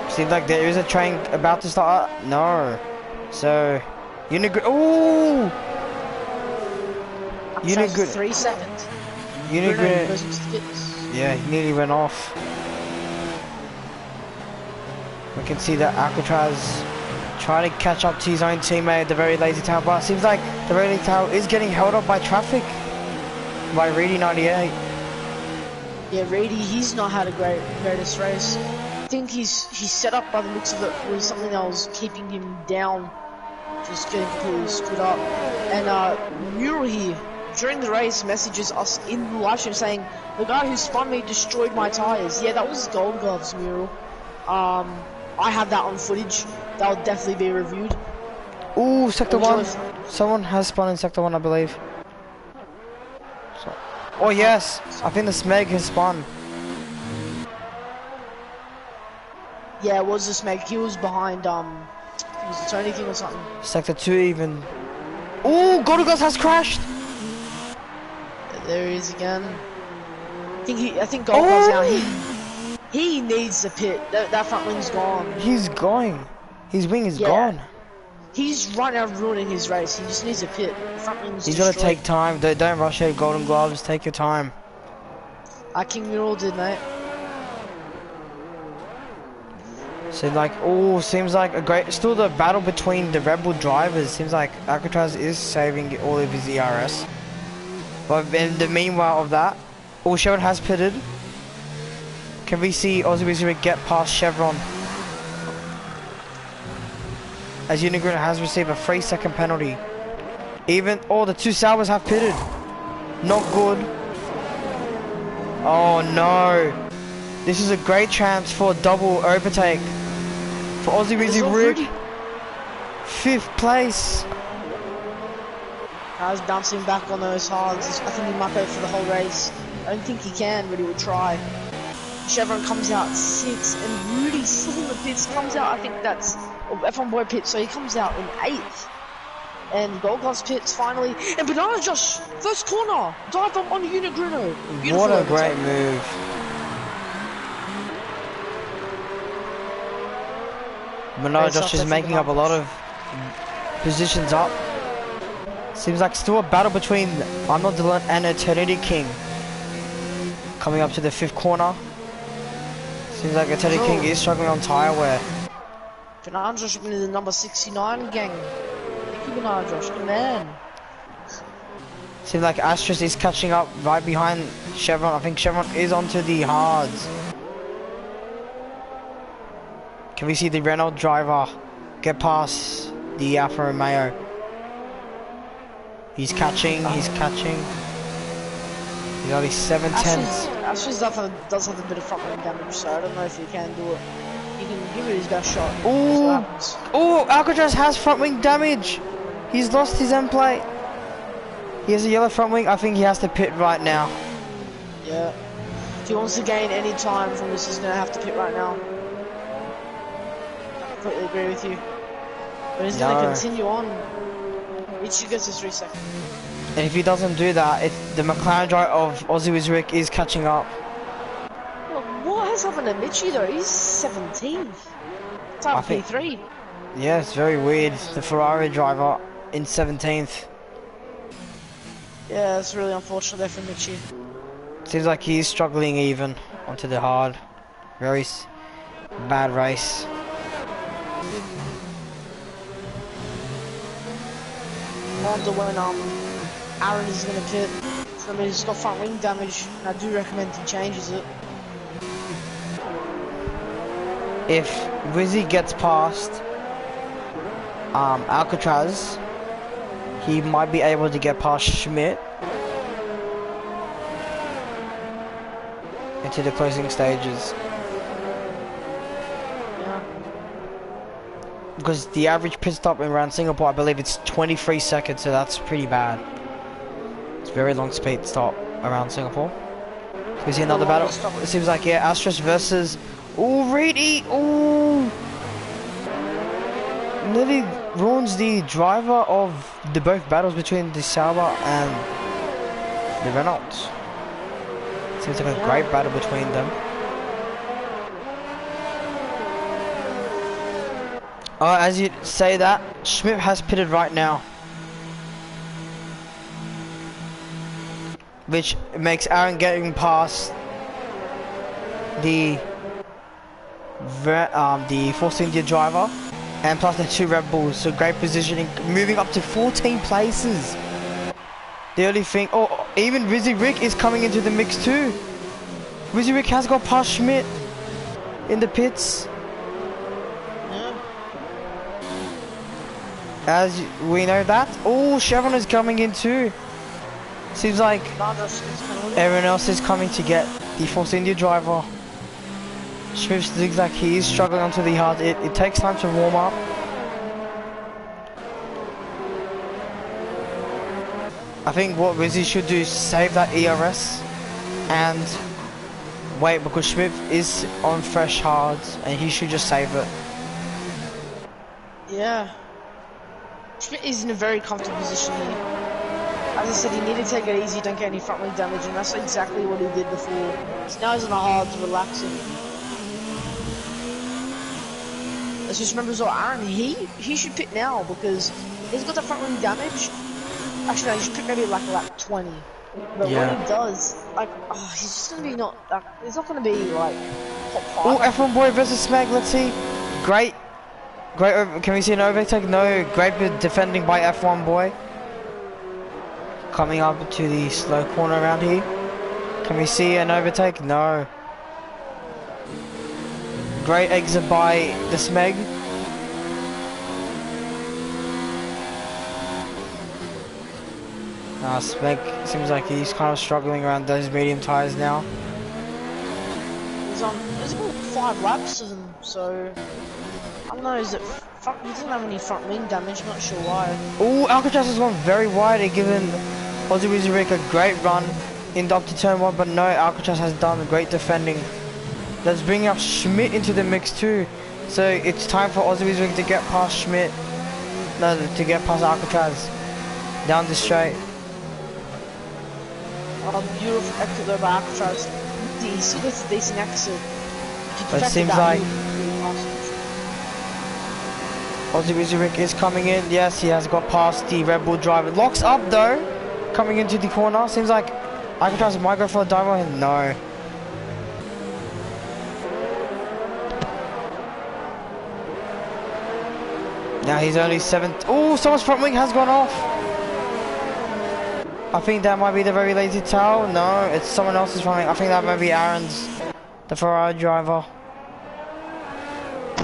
Seems like there is a train about to start. No. So, ooh! Unigrid. 3 seconds. Unigrid. Yeah, he nearly went off. We can see that Alcatraz trying to catch up to his own teammate, the very lazy tower. But it seems like the very lazy tower is getting held up by traffic. By Reedy 98. Yeah, Reedy, he's not had a greatest race. I think he's set up by the looks of it was something that was keeping him down, just getting completely screwed up. And Mural here during the race messages us in the live stream saying the guy who spun me destroyed my tires. Yeah, that was Gold Gloves, Mural. I have that on footage. That will definitely be reviewed. Ooh, Sector 1. Someone has spun in Sector 1, I believe. Oh yes, I think the Smeg has spun. Yeah, it was the Smeg. He was behind, I think it was the Tony King or something. Sector 2 even. Ooh, Golden Gloves has crashed! There he is again. I think Gold Gloves now, he needs the pit. That front wing's gone. He's going. His wing is gone. He's right now ruining his race. He just needs a pit. Front wing's He's got to take time. Don't rush it. Golden Gloves, take your time. King Mural did, mate. So seems like a great, still the battle between the Rebel drivers. Seems like Alcatraz is saving all of his ERS. But in the meanwhile of that, Chevron has pitted. Can we see Ozzy get past Chevron? As Unigrid has received a 3-second penalty. Even, the two Salvas have pitted. Not good. Oh no. This is a great chance for a double overtake for Aussie Wizzy Rick. 5th place. I was bouncing back on those hards. I think he might go for the whole race. I don't think he can, but he would try. Chevron comes out 6th, and Rudy's still in the pits. Comes out, I think that's F1 Boy pits, so he comes out in 8th. And Gold Gloves pits finally. And Banana Josh, first corner, dive bomb on Unit Bruno. What a great move. Banana Josh is making up a lot of positions up. Seems like still a battle between Arnold Dillon and Eternity King. Coming up to the 5th corner. Seems like Eternity King is struggling on tyre wear. Banana Josh been in the number 69 gang. Thank you, Banana Josh, good man. Seems like Astros is catching up right behind Chevron. I think Chevron is onto the hards. Can we see the Renault driver get past the Alfa Romeo? He's catching. He's only 7 tenths. Astros does have a bit of front wing damage, so I don't know if he can do it. He can give it his best shot. Oh, Alcatraz has front wing damage. He's lost his end plate. He has a yellow front wing. I think he has to pit right now. Yeah. If he wants to gain any time from this, he's going to have to pit right now. I completely agree with you. But he's going to continue on. It should go to 3 seconds. And if he doesn't do that, the McLaren driver of Aussie Wizrick is catching up. Well, what has happened to Mitchie though? He's 17th. It's out of P3. Yeah, it's very weird. The Ferrari driver in 17th. Yeah, it's really unfortunate there for Mitchie. Seems like he's struggling even onto the hard. Very bad race. I wonder when Aaron is going to pit. I mean, he's got front wing damage, and I do recommend he changes it. If Wizzy gets past Alcatraz, he might be able to get past Schmidt into the closing stages. Yeah. Because the average pit stop around Singapore, I believe it's 23 seconds, so that's pretty bad. It's a very long speed stop around Singapore. We see another battle. It seems like, yeah, Astros versus... Ooh, Reedy! Ooh! Nearly ruins the driver of the both battles between the Sauber and the Renault. Seems like a great battle between them. As you say that, Schmidt has pitted right now. Which makes Aaron getting past the Force India driver and plus the 2 Red Bulls, so great positioning, moving up to 14 places. The only thing, even Wizzy Rick is coming into the mix too. Wizzy Rick has got past Schmidt in the pits. As we know that. Oh, Chevron is coming in too. Seems like everyone else is coming to get the Force India driver. Schmidt looks like he is struggling onto the hard. It takes time to warm up. I think what Wizzy should do is save that ERS and wait, because Schmidt is on fresh hards and he should just save it. Yeah. Schmidt is in a very comfortable position here. As I said, he needed to take it easy, don't get any front wing damage, and that's exactly what he did before. So now he's on the hards, relaxing. Let's just remember as well, Aaron, he should pit now because he's got the front wing damage. Actually, no, he should pit maybe like lap 20. But when he does, like, he's just gonna be he's not gonna be like top 5. Oh, F1 Boy versus Smeg, let's see. Great, can we see an overtake? No, great defending by F1 Boy. Coming up to the slow corner around here. Can we see an overtake? No. Great exit by the Smeg. Smeg seems like he's kind of struggling around those medium tyres now. He's there's about 5 laps to them, so I don't know. Is it front? He doesn't have any front wing damage. Not sure why. Ooh, Alcatraz has gone very wide and given Aussie Wizzy Rick a great run in up to turn 1, but no, Alcatraz has done great defending. That's bringing up Schmidt into the mix too. So it's time for Aussie Wizzy Rick to get past Schmidt. No, to get past Alcatraz. Down the straight. Beautiful exit there by Alcatraz. He still gets a decent exit. But it seems like Aussie Wizzy Rick is coming in. Yes, he has got past the Red Bull driver. Locks up though. Coming into the corner. Seems like Alcatraz might go for a dive. No. Now he's only 7. Oh, someone's front wing has gone off. I think that might be the very lazy towel. No, it's someone else's front wing. I think that might be Aaron's, the Ferrari driver.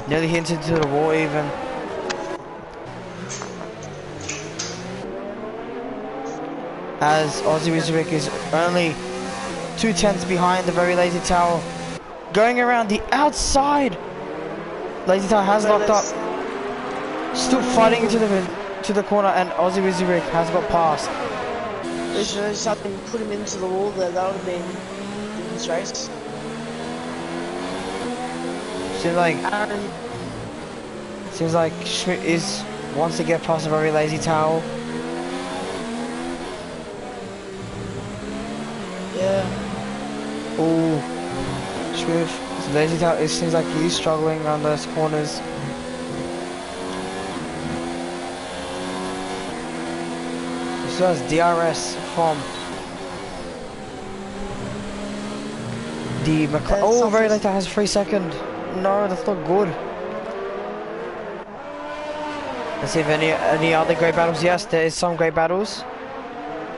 Nearly hit into the wall even. As Aussie Wizzy Rick is only 2/10 behind the very lazy towel. Going around the outside. Lazy towel has locked up. Still fighting into the corner, and Aussie Wizzy Rick has got past. They should have just put him into the wall there. That would have been this race. Seems like Schmidt wants to get past a very lazy towel. Yeah. Ooh, Schmidt, lazy towel. It seems like he's struggling around those corners. So that's DRS from the oh, very late. That has 3 seconds. No, that's not good. Let's see if any other great battles. Yes, there is some great battles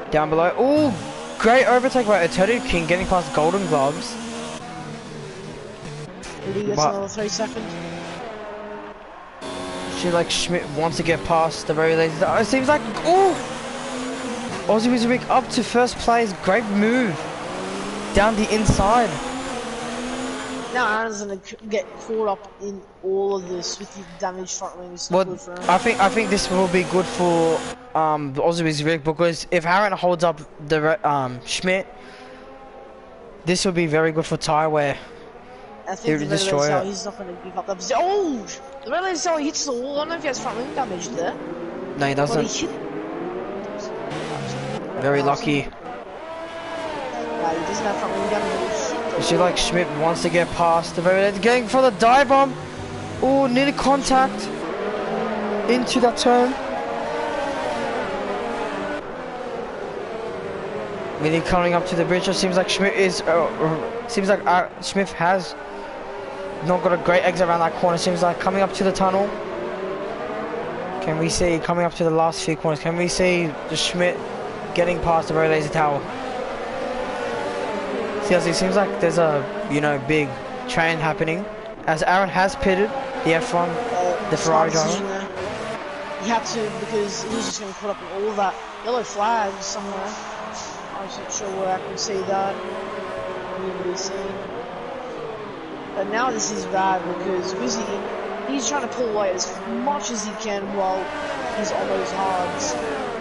down below. Oh, great overtake by Ototo King getting past Golden Gloves. He gets another 3 seconds. Like Schmidt wants to get past the very lazy. It seems like Aussie Wizzy Rick up to first place. Great move down the inside. Now Aaron's gonna get caught up in all of this with the damaged front wings. Well, I think this will be good for the Aussie Wizzy Rick, because if Aaron holds up the Schmidt, this will be very good for Ty, where I think he will destroy it. He's not gonna give up that position. Oh, the red laser cell hits the wall. I don't know if he has front wing damage there. No, he doesn't. He Very lucky. he doesn't have front wing damage. She like Schmidt wants to get past the very going for the dive bomb. Oh, nearly contact into that turn. Really coming up to the bridge. It seems like Schmidt is. Schmidt has not got a great exit around that corner. Seems like coming up to the tunnel. Can we see coming up to the last few corners? Can we see the Schmidt getting past the very lazy tower? See, it seems like there's a big train happening. As Aaron has pitted the F1, the Ferrari driver. He had to, because he was just getting caught up in all of that yellow flag somewhere. I wasn't sure where I could see that. But now this is bad because he's trying to pull away as much as he can while he's on those hards.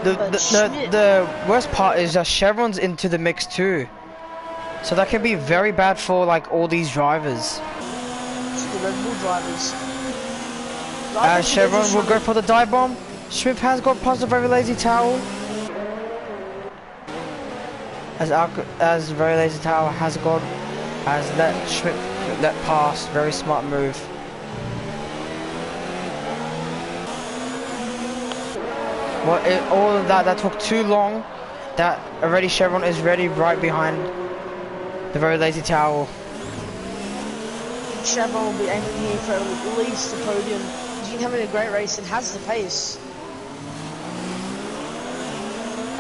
The worst part is that Chevron's into the mix too. So that can be very bad for like all these drivers. The Red Bull drivers. Chevron will go for the dive bomb. Schmidt has got past the very lazy towel. As very lazy towel has let Schmidt let pass. Very smart move. Well, all of that took too long. That already Chevron is ready right behind the very lazy towel. Chevron will be aiming here for at least the podium. He's been having a great race and has the pace.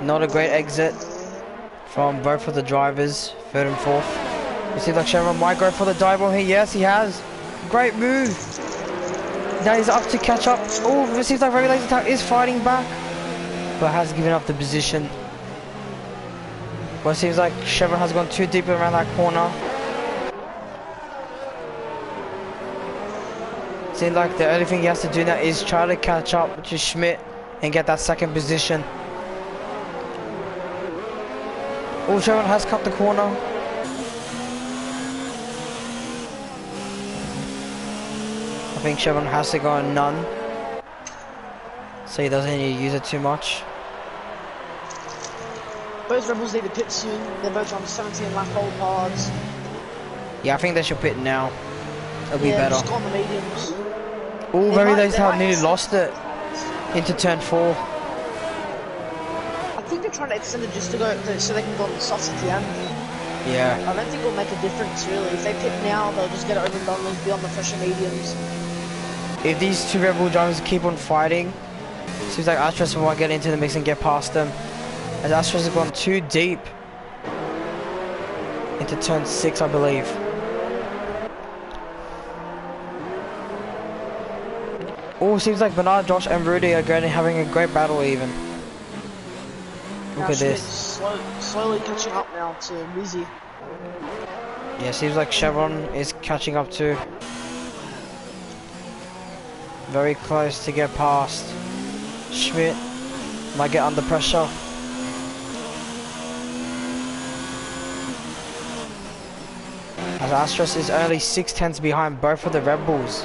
Not a great exit from both of the drivers, third and fourth. It seems like Chevron might go for the dive bomb here. Yes, he has. Great move. Now he's up to catch up. Oh, it seems like very lazy towel is fighting back, but has given up the position. Well, it seems like Chevron has gone too deep around that corner. Seems like the only thing he has to do now is try to catch up to Schmidt and get that second position. Oh, Chevron has cut the corner. I think Chevron has to go on none, so he doesn't need to use it too much. Both Rebels need to pit soon. They're both on 17 lap old pods. Yeah, I think they should pit now. It'll be better. Just go on the mediums. Oh, very late how nearly lost it into turn 4. I think they're trying to extend it just to go so they can go on the softs at the end. Yeah. I don't think it'll make a difference really. If they pit now, they'll just get it over and done with, be on the fresher mediums. If these two Red Bull drivers keep on fighting, seems like Astros might get into the mix and get past them. As Astros have gone too deep into turn 6, I believe. Oh, seems like Bernard, Josh, and Rudy are having a great battle even. Look at this. Slowly catching up now to Wizzy. Yeah, seems like Chevron is catching up too. Very close to get past. Schmidt might get under pressure. As Astros is only 6/10 behind both of the Red Bulls.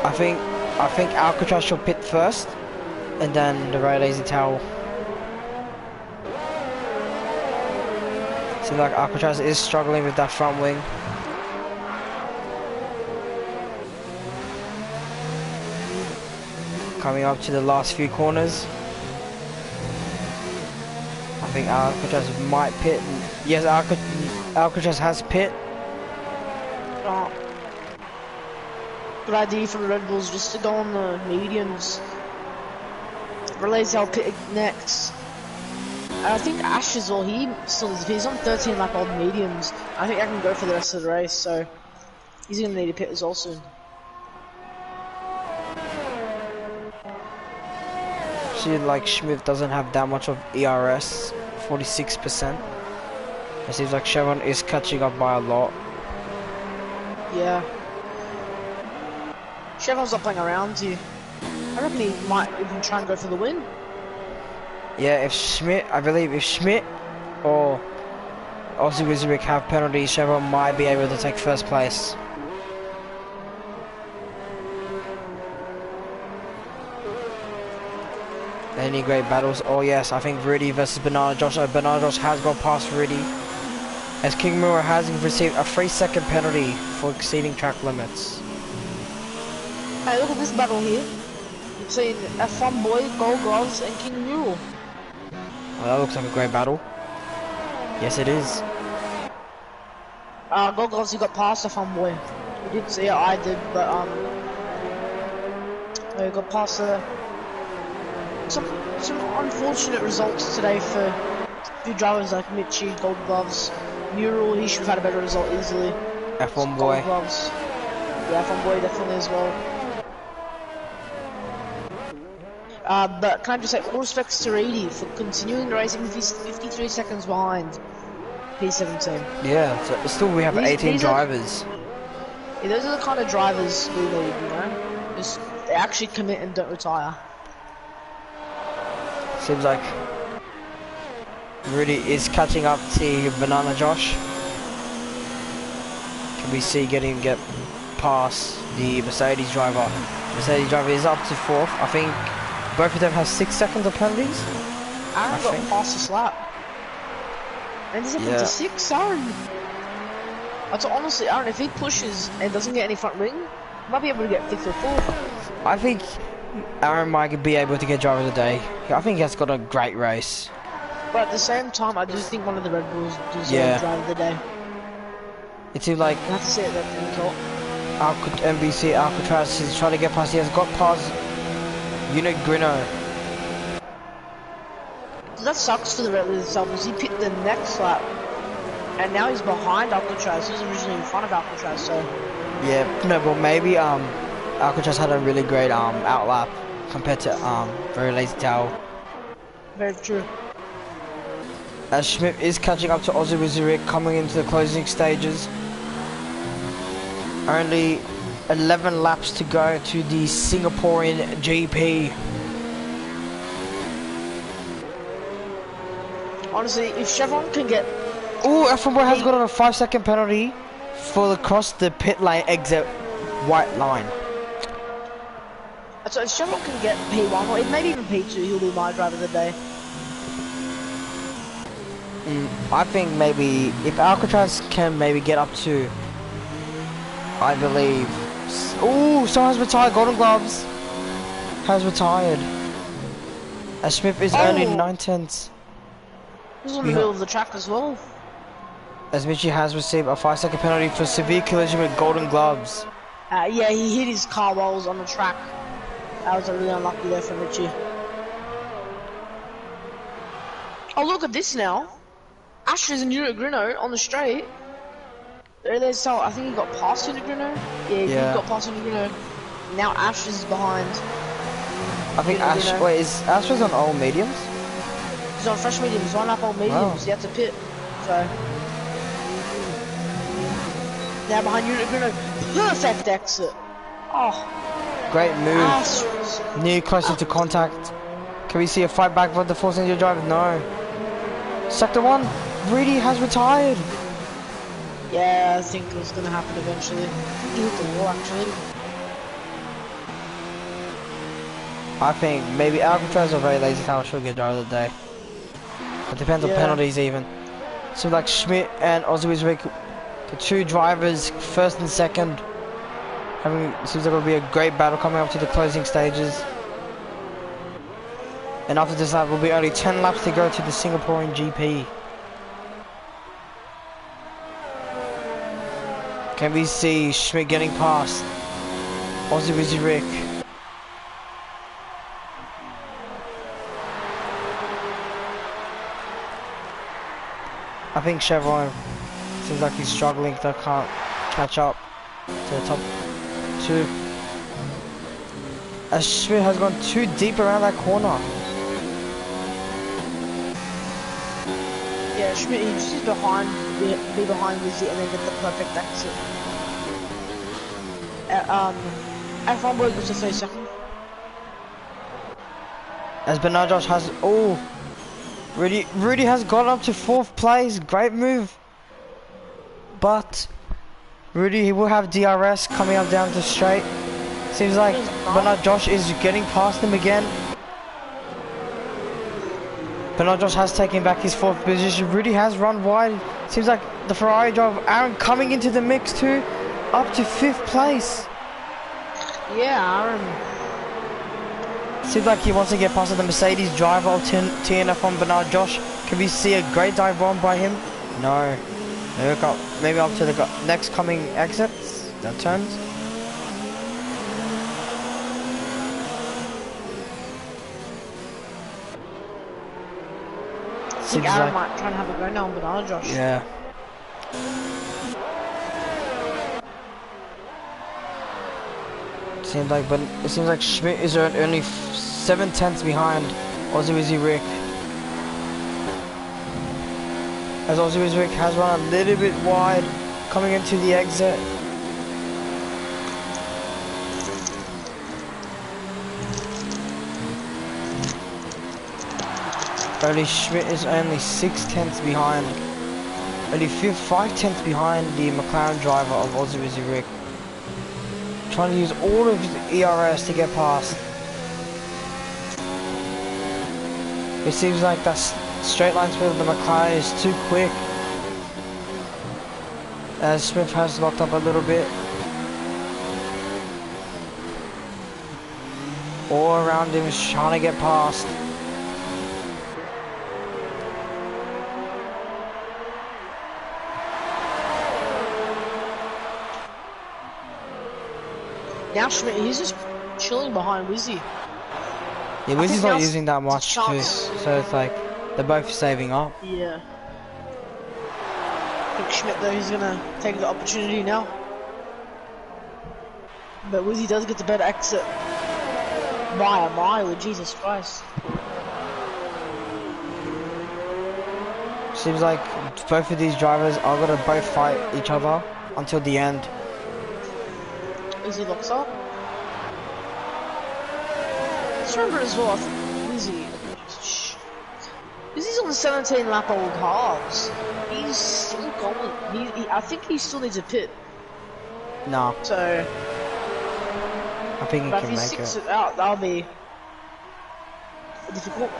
I think Alcatraz should pit first, and then the Ray Lazy Towel. Seems like Alcatraz is struggling with that front wing. Coming up to the last few corners. I think Alcatraz might pit. Yes, Alcatraz has pit. Oh. Good idea from the Red Bulls just to go on the mediums. Relays I'll pit next. And I think Ash as well, he's on 13 lap old mediums. I think I can go for the rest of the race, so he's gonna need a pit as well soon. See, like Schmidt doesn't have that much of ERS, 46%. It seems like Chevron is catching up by a lot. Yeah. Chevron's not playing around here. I reckon he might even try and go for the win. Yeah, I believe if Schmidt or Aussie Wizardrick have penalties, Chevron might be able to take first place. Any great battles? Oh yes, I think Rudy versus Banana Josh. Banana Josh has gone past Rudy, as King Moore has received a 3-second penalty for exceeding track limits. Hey, look at this battle here between F1 Boy, Gold Gloves, and King Mule. Oh, that looks like a great battle. Yes, it is. Gold Gloves, he got past F1 Boy. We didn't see it, I did, but he got past some unfortunate results today for a few drivers like Mitchie, Gold Gloves, Mural. He should have had a better result easily. F1 Boy. Gold Gloves. Yeah, F1 Boy definitely as well. But can I just say, all respects to Reedy for continuing the race even if he's 53 seconds behind P17. Yeah, so still we have 18 drivers. Yeah, those are the kind of drivers we need, you know? Just, they actually commit and don't retire. Seems like Rudy is catching up to Banana Josh. Can we see get past the Mercedes driver? Mercedes driver is up to 4th. I think both of them have 6 seconds of penalties. Aaron got past this lap. And he's up into 6, Aaron. Honestly, Aaron, if he pushes and doesn't get any front wing, he might be able to get 5th or 4th. I think Aaron might be able to get driver of the day. I think he has got a great race. But at the same time, I do think one of the Red Bulls deserves driver of the day. It seems like I have to say it then, NBC Alcatraz is trying to get past. He has got past Unit Grino. That sucks for the Red Bulls itself, because he picked the next lap. And now he's behind Alcatraz. He was originally in front of Alcatraz, so... Yeah, no, but maybe Alcatraz had a really great outlap compared to Very Lazy Towel. Very true. As Schmidt is catching up to Aussie Wizardrick coming into the closing stages. Only 11 laps to go to the Singaporean GP. Honestly, if Chevron can get... Oh, F1 has got a 5-second penalty for the cross the pit lane exit white line. So if Chevron can get P1 or maybe even P2, he'll be my driver of the day. I think maybe if Alcatraz can maybe get up to, I believe. Oh, someone has retired. Golden Gloves has retired. As Smith is only 9/10. This is in the middle of the track as well. As Mitchie has received a 5-second penalty for severe collision with Golden Gloves. Yeah, he hit his car rolls on the track. That was really unlucky there for Mitchie. Oh, look at this now. Ashes and Grino on the straight. There's so I think he got past Grino. Yeah, he got past Grino. Now Ash is behind. I think Ash. Wait, is Ash was on all mediums? He's on fresh mediums. One up on mediums. Wow. He had to pit. So now behind Grino. Perfect exit. Oh, great move. Ash. Near closer to contact. Can we see a fight back for the force engine driver? No. Sector 1, Reedy has retired. Yeah, I think it was gonna happen eventually. He hit the wall actually. I think maybe Alcatraz or very lazy tower should get driver of the day. It depends on penalties even. So like Schmidt and Ozzy Rick, the two drivers, first and second. Seems like it'll be a great battle coming up to the closing stages. And after this lap will be only 10 laps to go to the Singaporean GP. Can we see Schmidt getting past Ozzy Rick? I think Chevron seems like he's struggling, they can't catch up to the top two. As Schmidt has gone too deep around that corner. Yeah, Schmidt, he just is behind, be behind Lizzie and then get the perfect exit. F1 Boy goes to 32nd. As Bernard Josh has, Rudy has got up to 4th place, great move. But, Rudy, he will have DRS coming up down the straight. Seems like Bernard Josh is getting past him again. Bernard Josh has taken back his 4th position. Rudy has run wide. Seems like the Ferrari driver Aaron coming into the mix too, up to 5th place. Yeah, Aaron. Seems like he wants to get past the Mercedes driver of TNF on Bernard Josh. Can we see a great dive bomb by him? No. Maybe up to the next coming exits, that turns. I think Aaron might try and have a go now on Bernard Josh. Yeah. It seems like Schmidt is only 7/10 behind Ozzy Rick. As Ozzy Rick has run a little bit wide coming into the exit. Only Schmidt is only 6/10 behind. Only 5/10 behind the McLaren driver of Ozzy Rick. Trying to use all of his ERS to get past. It seems like that straight line speed of the McLaren is too quick. As Smith has locked up a little bit. All around him is trying to get past. Now Schmidt, he's just chilling behind Wizzy. Yeah, Wizzy's not using that much too, so it's like they're both saving up. Yeah. I think Schmidt though, he's gonna take the opportunity now. But Wizzy does get the better exit by a mile, Jesus Christ. Seems like both of these drivers are gonna both fight each other until the end. Izzy locks up. Let's remember as well, I think Izzy's on the 17 lap old halves. He's still going. I think he still needs a pit. No, So, I think he but if can he make sticks it. it out, that'll be difficult.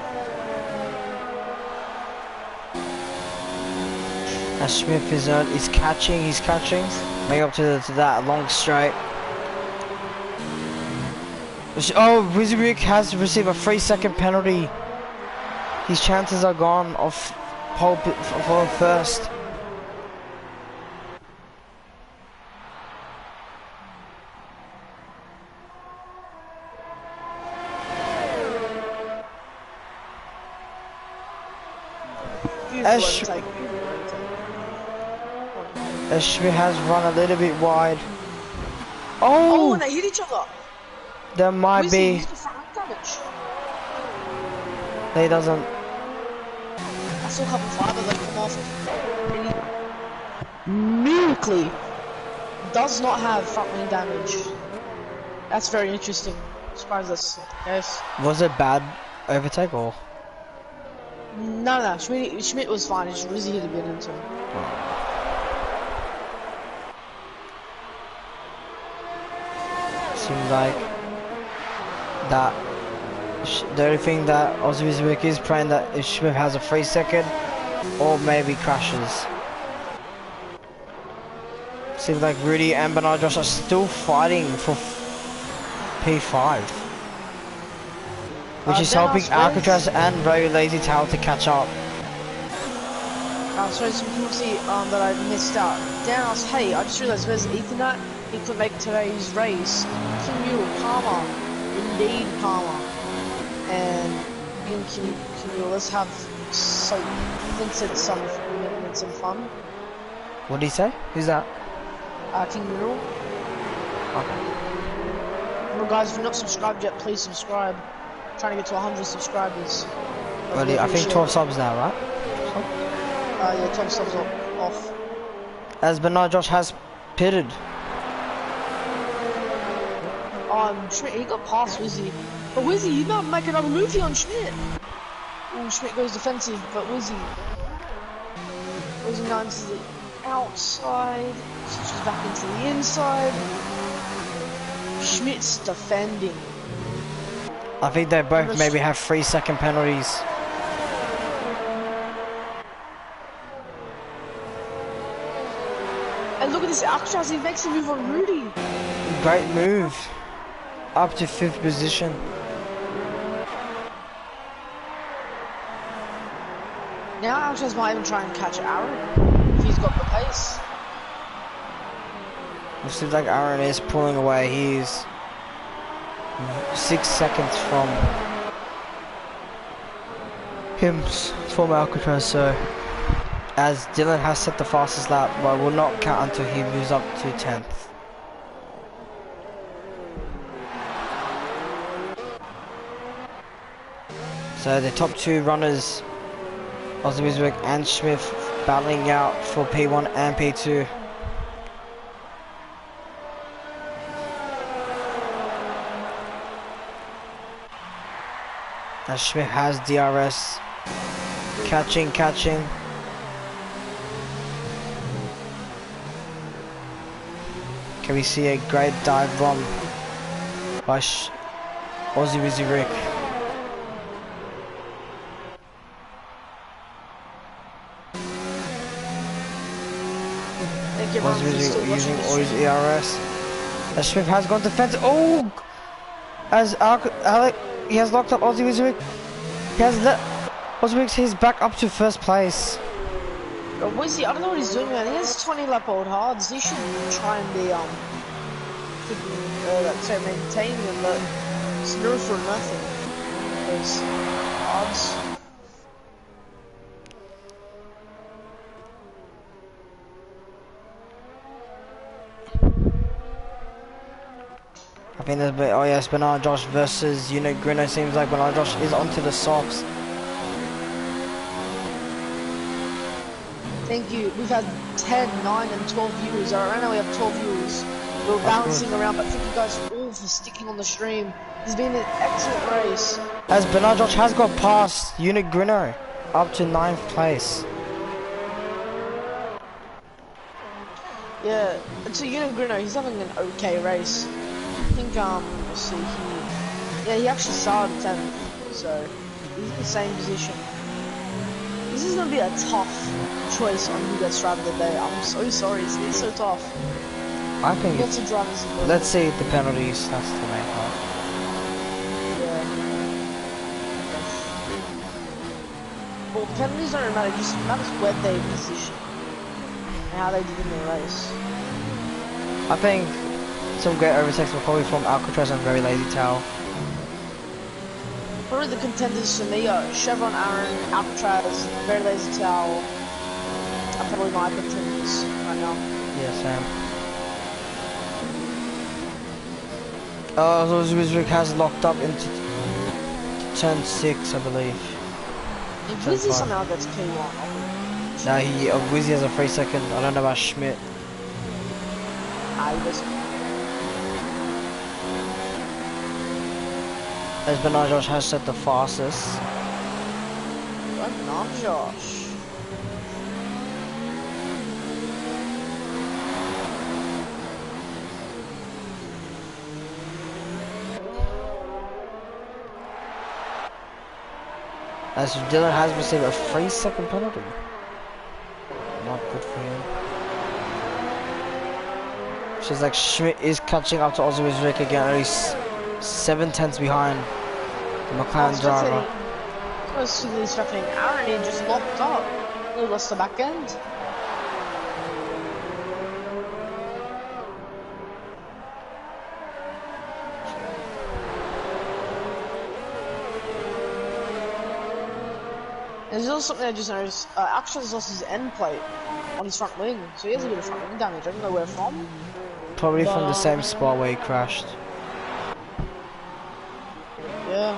As Smith is catching, make up to that long straight. Oh, Wizardrick has received a 3-second penalty. His chances are gone off pole for first. Smith has run a little bit wide. Oh, Oh, and they hit each other. there might be. He's got front damage. No, he doesn't. I saw a couple fibers that come off. And he miraculously does not have front wing damage. That's very interesting. Surprised us. Yes. Was it bad overtake or? No. Schmidt was fine. It's Rizzy hit a bit into him. Seems like that. The only thing that Ozzy is praying that if Smith has a 3-second or maybe crashes. Seems like Rudy and Bernard Josh are still fighting for P5, which is helping Alcatraz and Ray Lazy Tail to catch up. Sorry, some people see that I missed out. Dennis, hey, I just realized where's Ethan at? He couldn't make today's race. King Mule, Palmer, indeed Palmer, and King Mule. Let's have some. Ethan said some fun. What did he say? Who's that? King Mule. Okay. Well, guys, if you're not subscribed yet, please subscribe. I'm trying to get to 100 subscribers. Well, I think 12 subs now, right? Yeah, 12 subs off. As Bernard Josh has pitted. Schmidt, he got past Wizzy. But Wizzy, he might make another move here on Schmidt. Ooh, Schmidt goes defensive, but Wizzy now into the outside. Switches back into the inside. Schmidt's defending. I think they both maybe have 3-second penalties. And look at this Alcatraz, he makes a move on Rudy. Great move. Up to 5th position. Now Alcatraz might even try and catch Aaron if he's got the pace. It seems like Aaron is pulling away. He's 6 seconds from him from Alcatraz, so as Dylan has set the fastest lap, but will not count until he moves up to 10th. So the top 2 runners, Ozzy and Smith, battling out for P1 and P2. As Smith has DRS, catching. Can we see a great dive bomb by Ozzy Rick? Ozzy using all his ERS. As Smith has gone defensive. Oh! As Alec, he has locked up Ozzy Rick. He has let Ozzy Rick his back up to 1st place. Wizzy, I don't know what he's doing, man. He has 20 lap old hards. He should try and be let's say maintaining them, but it's no for nothing. Those hards. I think there's a bit. Oh yes, Bernard Josh versus Unit Grino. Seems like Bernard Josh is onto the softs. Thank you. We've had 10, 9, and 12 viewers. Right now we have 12 viewers. We're bouncing around, but thank you guys all for sticking on the stream. It's been an excellent race. As Bernard Josh has got past Unit Grino up to 9th place. Yeah, so Unit Grino, he's having an okay race. I think, let's see, he actually started 10th, so he's in the same position. This is gonna be a tough choice on who gets driver of the day. I'm so sorry, it's so tough. I think Lots of drivers. Let's see the penalties, that's the main part. Yeah. Well, penalties don't matter, it just matters where they position and how they did in their race. I think some great overtakes were probably from Alcatraz and Very Lazy Tail. Probably the contenders for me are Chevron, Aaron, Alcatraz, Very Lazy Tail. Are probably my contenders right now. Yeah, Sam. Oh, so Wizrick has locked up into turn 6, I believe. If Wizzy somehow gets P1, nah, Wizzy has a 3 second. I don't know about Schmidt. He doesn't. As Bernard Josh has set the fastest. Bernard Josh. As Dylan has received a 3 second penalty. Not good for him. She's like Schmidt is catching up to Ozzy Wizrick again, only 7 tenths behind the McLaren driver. I was super struggling. Aaron he just locked up. He lost the back end. There's also something I just noticed. Actually, there's also his end plate on his front wing, so he has a bit of front wing damage. I don't know where from. Probably from the same spot where he crashed. Yeah.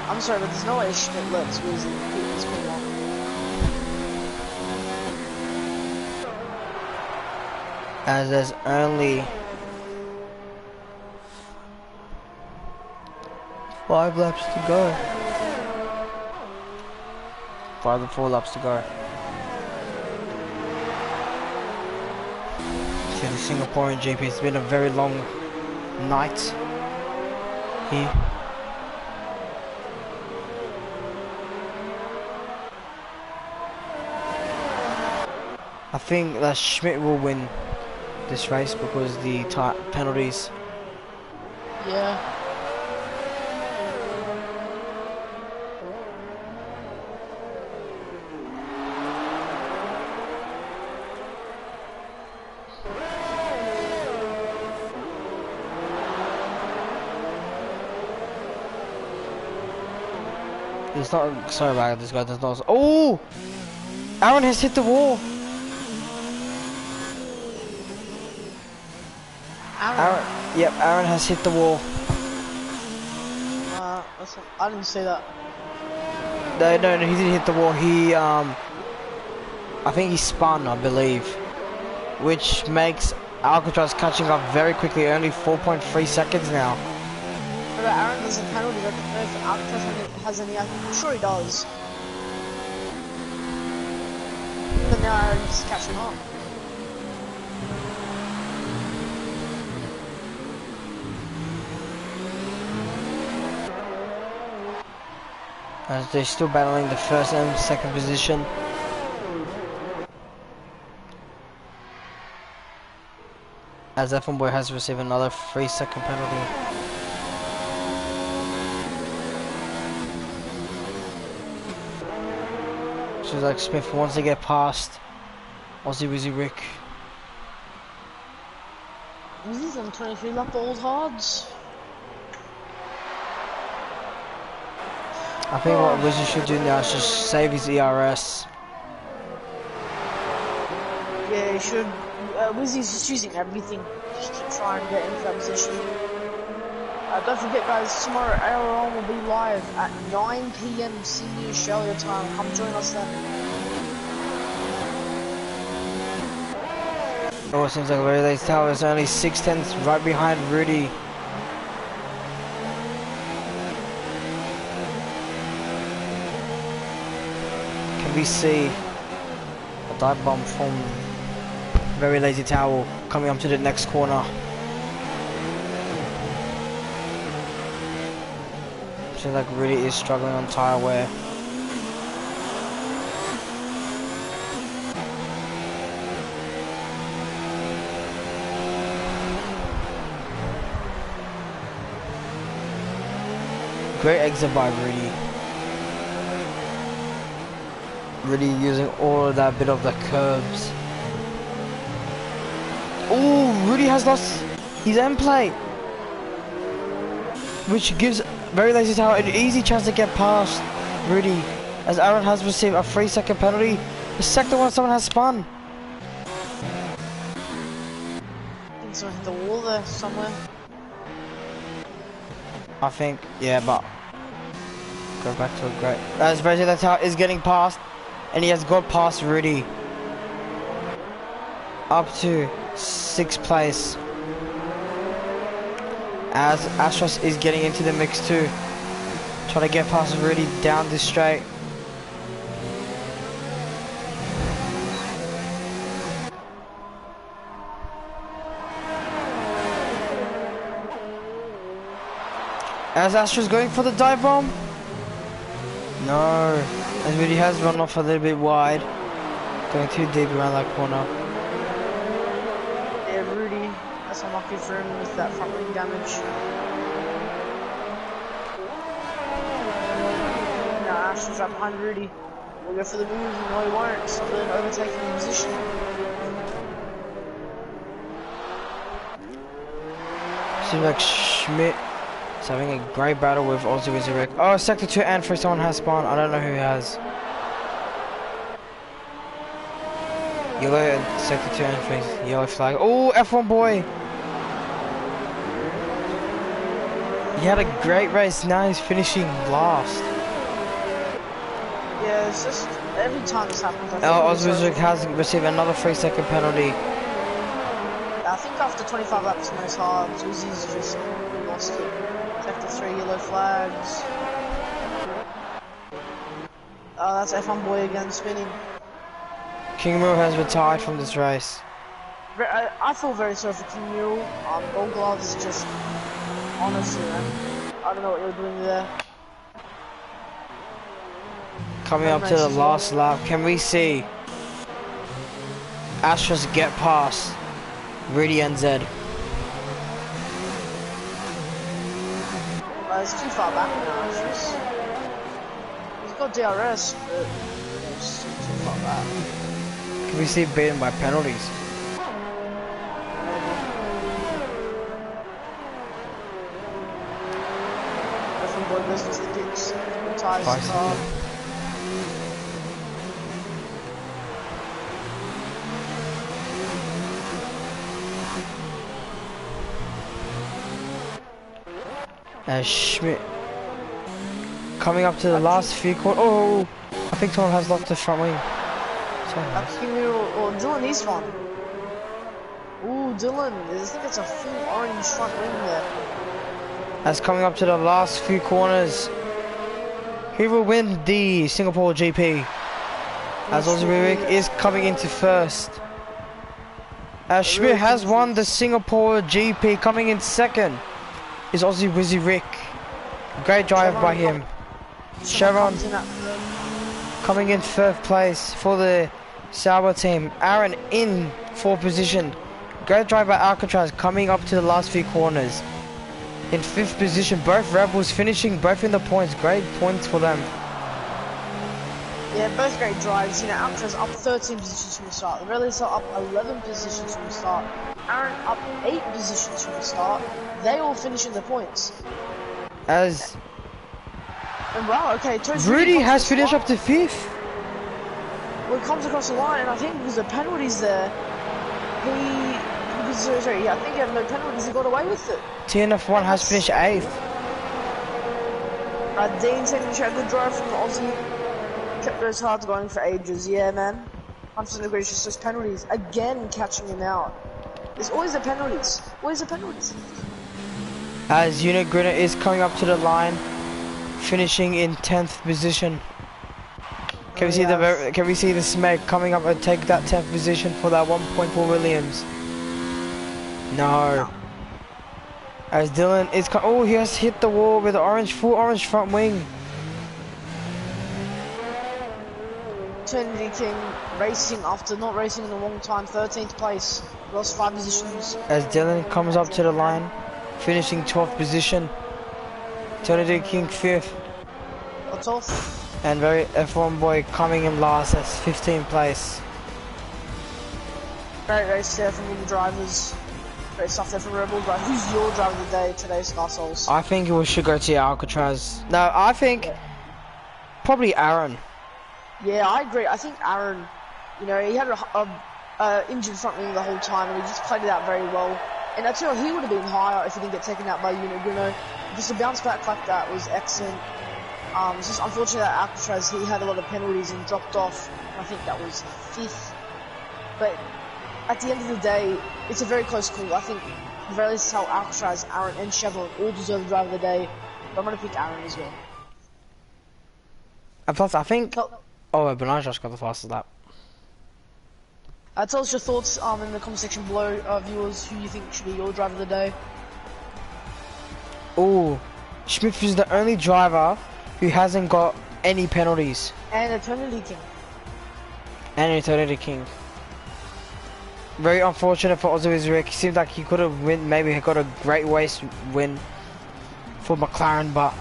I'm sorry, but there's no way Schmidt lets Wizzy keep this thing on. As there's only 5 laps to go. 5 to 4 laps to go. To the Singaporean GP, it's been a very long night here. I think that Schmidt will win this race because the penalties. Yeah. It's not. Sorry about this guy. Does not. Oh! Aaron has hit the wall. Aaron. Yep, Aaron has hit the wall. I didn't see that. No, he didn't hit the wall. He I think he spun, I believe, which makes Alcatraz catching up very quickly. Only 4.3 seconds now. But Aaron does a penalty. I don't know if Alcatraz has any. I'm sure he does. But now Aaron's catching up. As they're still battling the first and second position. As F1 Boy has received another 3 second penalty. She's like Smith wants to get past Aussie Wizzy Rick. Wizzy's on 23 lap old hards. I think what Wizzy should do now is just save his ERS. Yeah, he should. Wizzy's just using everything just to try and get into that position. Don't forget, guys, tomorrow ARL will be live at 9 PM Sydney, Australia time. Come join us then. Oh, it seems like Relay Tower is only 6/10 right behind Rudy. Can we see a dive bomb from Very Lazy Towel coming up to the next corner? Seems like Rudy is struggling on tire wear. Great exit by Rudy. Rudy using all of that bit of the curbs. Oh, Rudy has lost his end plate, which gives Very Lazy Tower an easy chance to get past Rudy, as Aaron has received a 3-second penalty. The second one someone has spun. I think someone hit the wall there somewhere. I think, yeah, but go back to a great. As Very Lazy Tower is getting past, and he has got past Rudy up to 6th place. As Astros is getting into the mix too, trying to get past Rudy down this straight. As Astros going for the dive bomb. No, as Rudy has run off a little bit wide, going too deep around that corner. Yeah, Rudy, that's unlucky for him with that front wing damage. Nah, Ashton's right behind Rudy. We'll go for the move, no he won't. Still in overtaking position. Seems like Schmidt is having a great battle with Aussie Wizard. Oh, sector 2 and 3, someone has spawned. I don't know who has. Yellow sector 2 and 3, yellow flag. Oh, F1 boy! He had a great race, now he's finishing last. Yeah, it's just every time this happens. Oswizwick has received another 3-second penalty. I think after 25 laps most hard, Uzzi's just lost it. Sector 3 yellow flags. Oh, that's F1 boy again spinning. King Mule has retired from this race. I feel very sorry for King Mule. Gold Gloves just, honestly, man, I don't know what you're doing there. Coming up to the last lap, can we see Astros get past Rudy and Zed? It's too far back now, Astros. He's got DRS, but it's too far back. Can we see beaten by penalties? F1 boy goes into the pits, retires his car. Schmidt coming up to the last few quarters. Oh, I think someone has lost the front wing. That's King Mule, or Dylan is one. Ooh, Dylan, I think it's a full orange front wing there. As coming up to the last few corners, he will win the Singapore GP. As Ozzy is coming into first. As Schmidt has won the Singapore GP, coming in second is Aussie Wizzy Rick. Great drive by him. Chevron coming in 3rd place for the Sauber team. Aaron in 4th position. Great drive by Alcatraz coming up to the last few corners. In 5th position, both Rebels finishing both in the points. Great points for them. Yeah, both great drives. You know, Alcatraz up 13 positions from the start. The Relics are up 11 positions from the start. Aaron up 8 positions from the start. They all finish in the points. As and wow, okay, Rudy has finished up to 5th. Well, it comes across the line, and I think because the penalties there, because sorry, I think he had no penalties, he got away with it. TNF1 has finished 8th. Dean taking a good drive from the Aussie. Kept those hards going for ages, yeah, man. 100% agree, it's just those penalties. Again, catching him out. There's always the penalties. Always the penalties. As Unit Grinner is coming up to the line, finishing in 10th position. Can we see the Smeg coming up and take that 10th position for that 1.4 Williams? No. As Dylan is oh, he has hit the wall with the full orange front wing. Trinity King racing after not racing in a long time, 13th place, lost 5 positions. As Dylan comes up to the line, finishing 12th position. Trinity King 5th. What's off? And very F1 boy coming in last at 15th place. Great race there from all the drivers. Great stuff there from Red Bull. But who's your driver of the day today, Scar Souls? I think we should go to Alcatraz. No, I think probably Aaron. Yeah, I agree. I think Aaron, you know, he had a injured front wing the whole time, and he just played it out very well. And I tell you, he would have been higher if he didn't get taken out by Unit Bruno. Just a bounce back like that was excellent. It's just unfortunate that Alcatraz, he had a lot of penalties and dropped off. I think that was 5th. But at the end of the day, it's a very close call. I think the very least how Alcatraz, Aaron, and Chevron all deserve the driver of the day. But I'm going to pick Aaron as well. And plus, I think... Oh, Bernard just got the fastest lap. Tell us your thoughts in the comment section below, viewers, who you think should be your driver of the day. Oh, Schmidt is the only driver who hasn't got any penalties. And Eternity King. And Eternity King. Very unfortunate for Ozzy Rick. It seemed like he could have maybe got a great race win for McLaren, but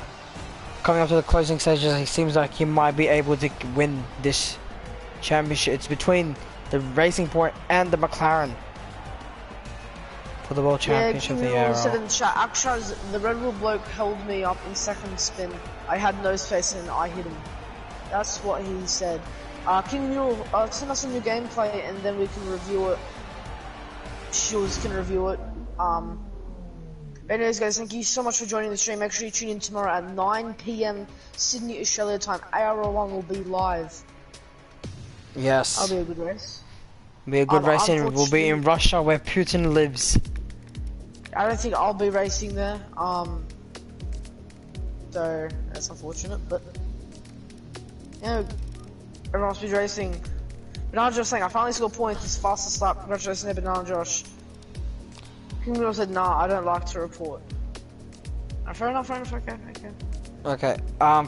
coming up to the closing stages, he seems like he might be able to win this championship. It's between the Racing Point and the McLaren for the World Championship of the ARL. Said in the chat, Alcatraz, the Red Bull bloke held me up in second spin. I had no space and I hit him. That's what he said. King Mule, send us a new gameplay and then we can review it. Shields can review it. Anyways guys, thank you so much for joining the stream. Make sure you tune in tomorrow at 9 PM Sydney, Australia time. ARL1 will be live. Yes. That'll be a good race. Be a good race, and we'll be in Russia where Putin lives. I don't think I'll be racing there. So that's unfortunate, but you know, everyone else be racing. Banana Josh saying, I finally scored points, it's fastest lap. Congratulations there, Banana Josh. King Mule said, nah, I don't like to report. Fair enough, okay. Okay,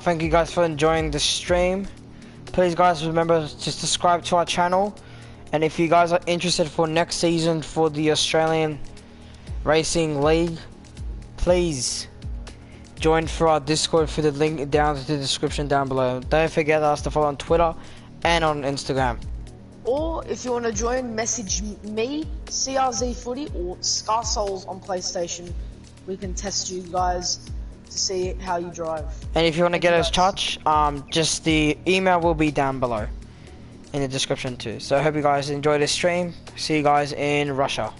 thank you guys for enjoying the stream. Please guys remember to subscribe to our channel. And if you guys are interested for next season for the Australian Racing League, please join for our Discord through the link down to the description down below. Don't forget us to follow on Twitter and on Instagram. Or if you want to join, message me, CRZ Footy or Scar Souls on PlayStation. We can test you guys to see how you drive. And if you want to get us in touch, just the email will be down below in the description too. So I hope you guys enjoy this stream. See you guys in Russia.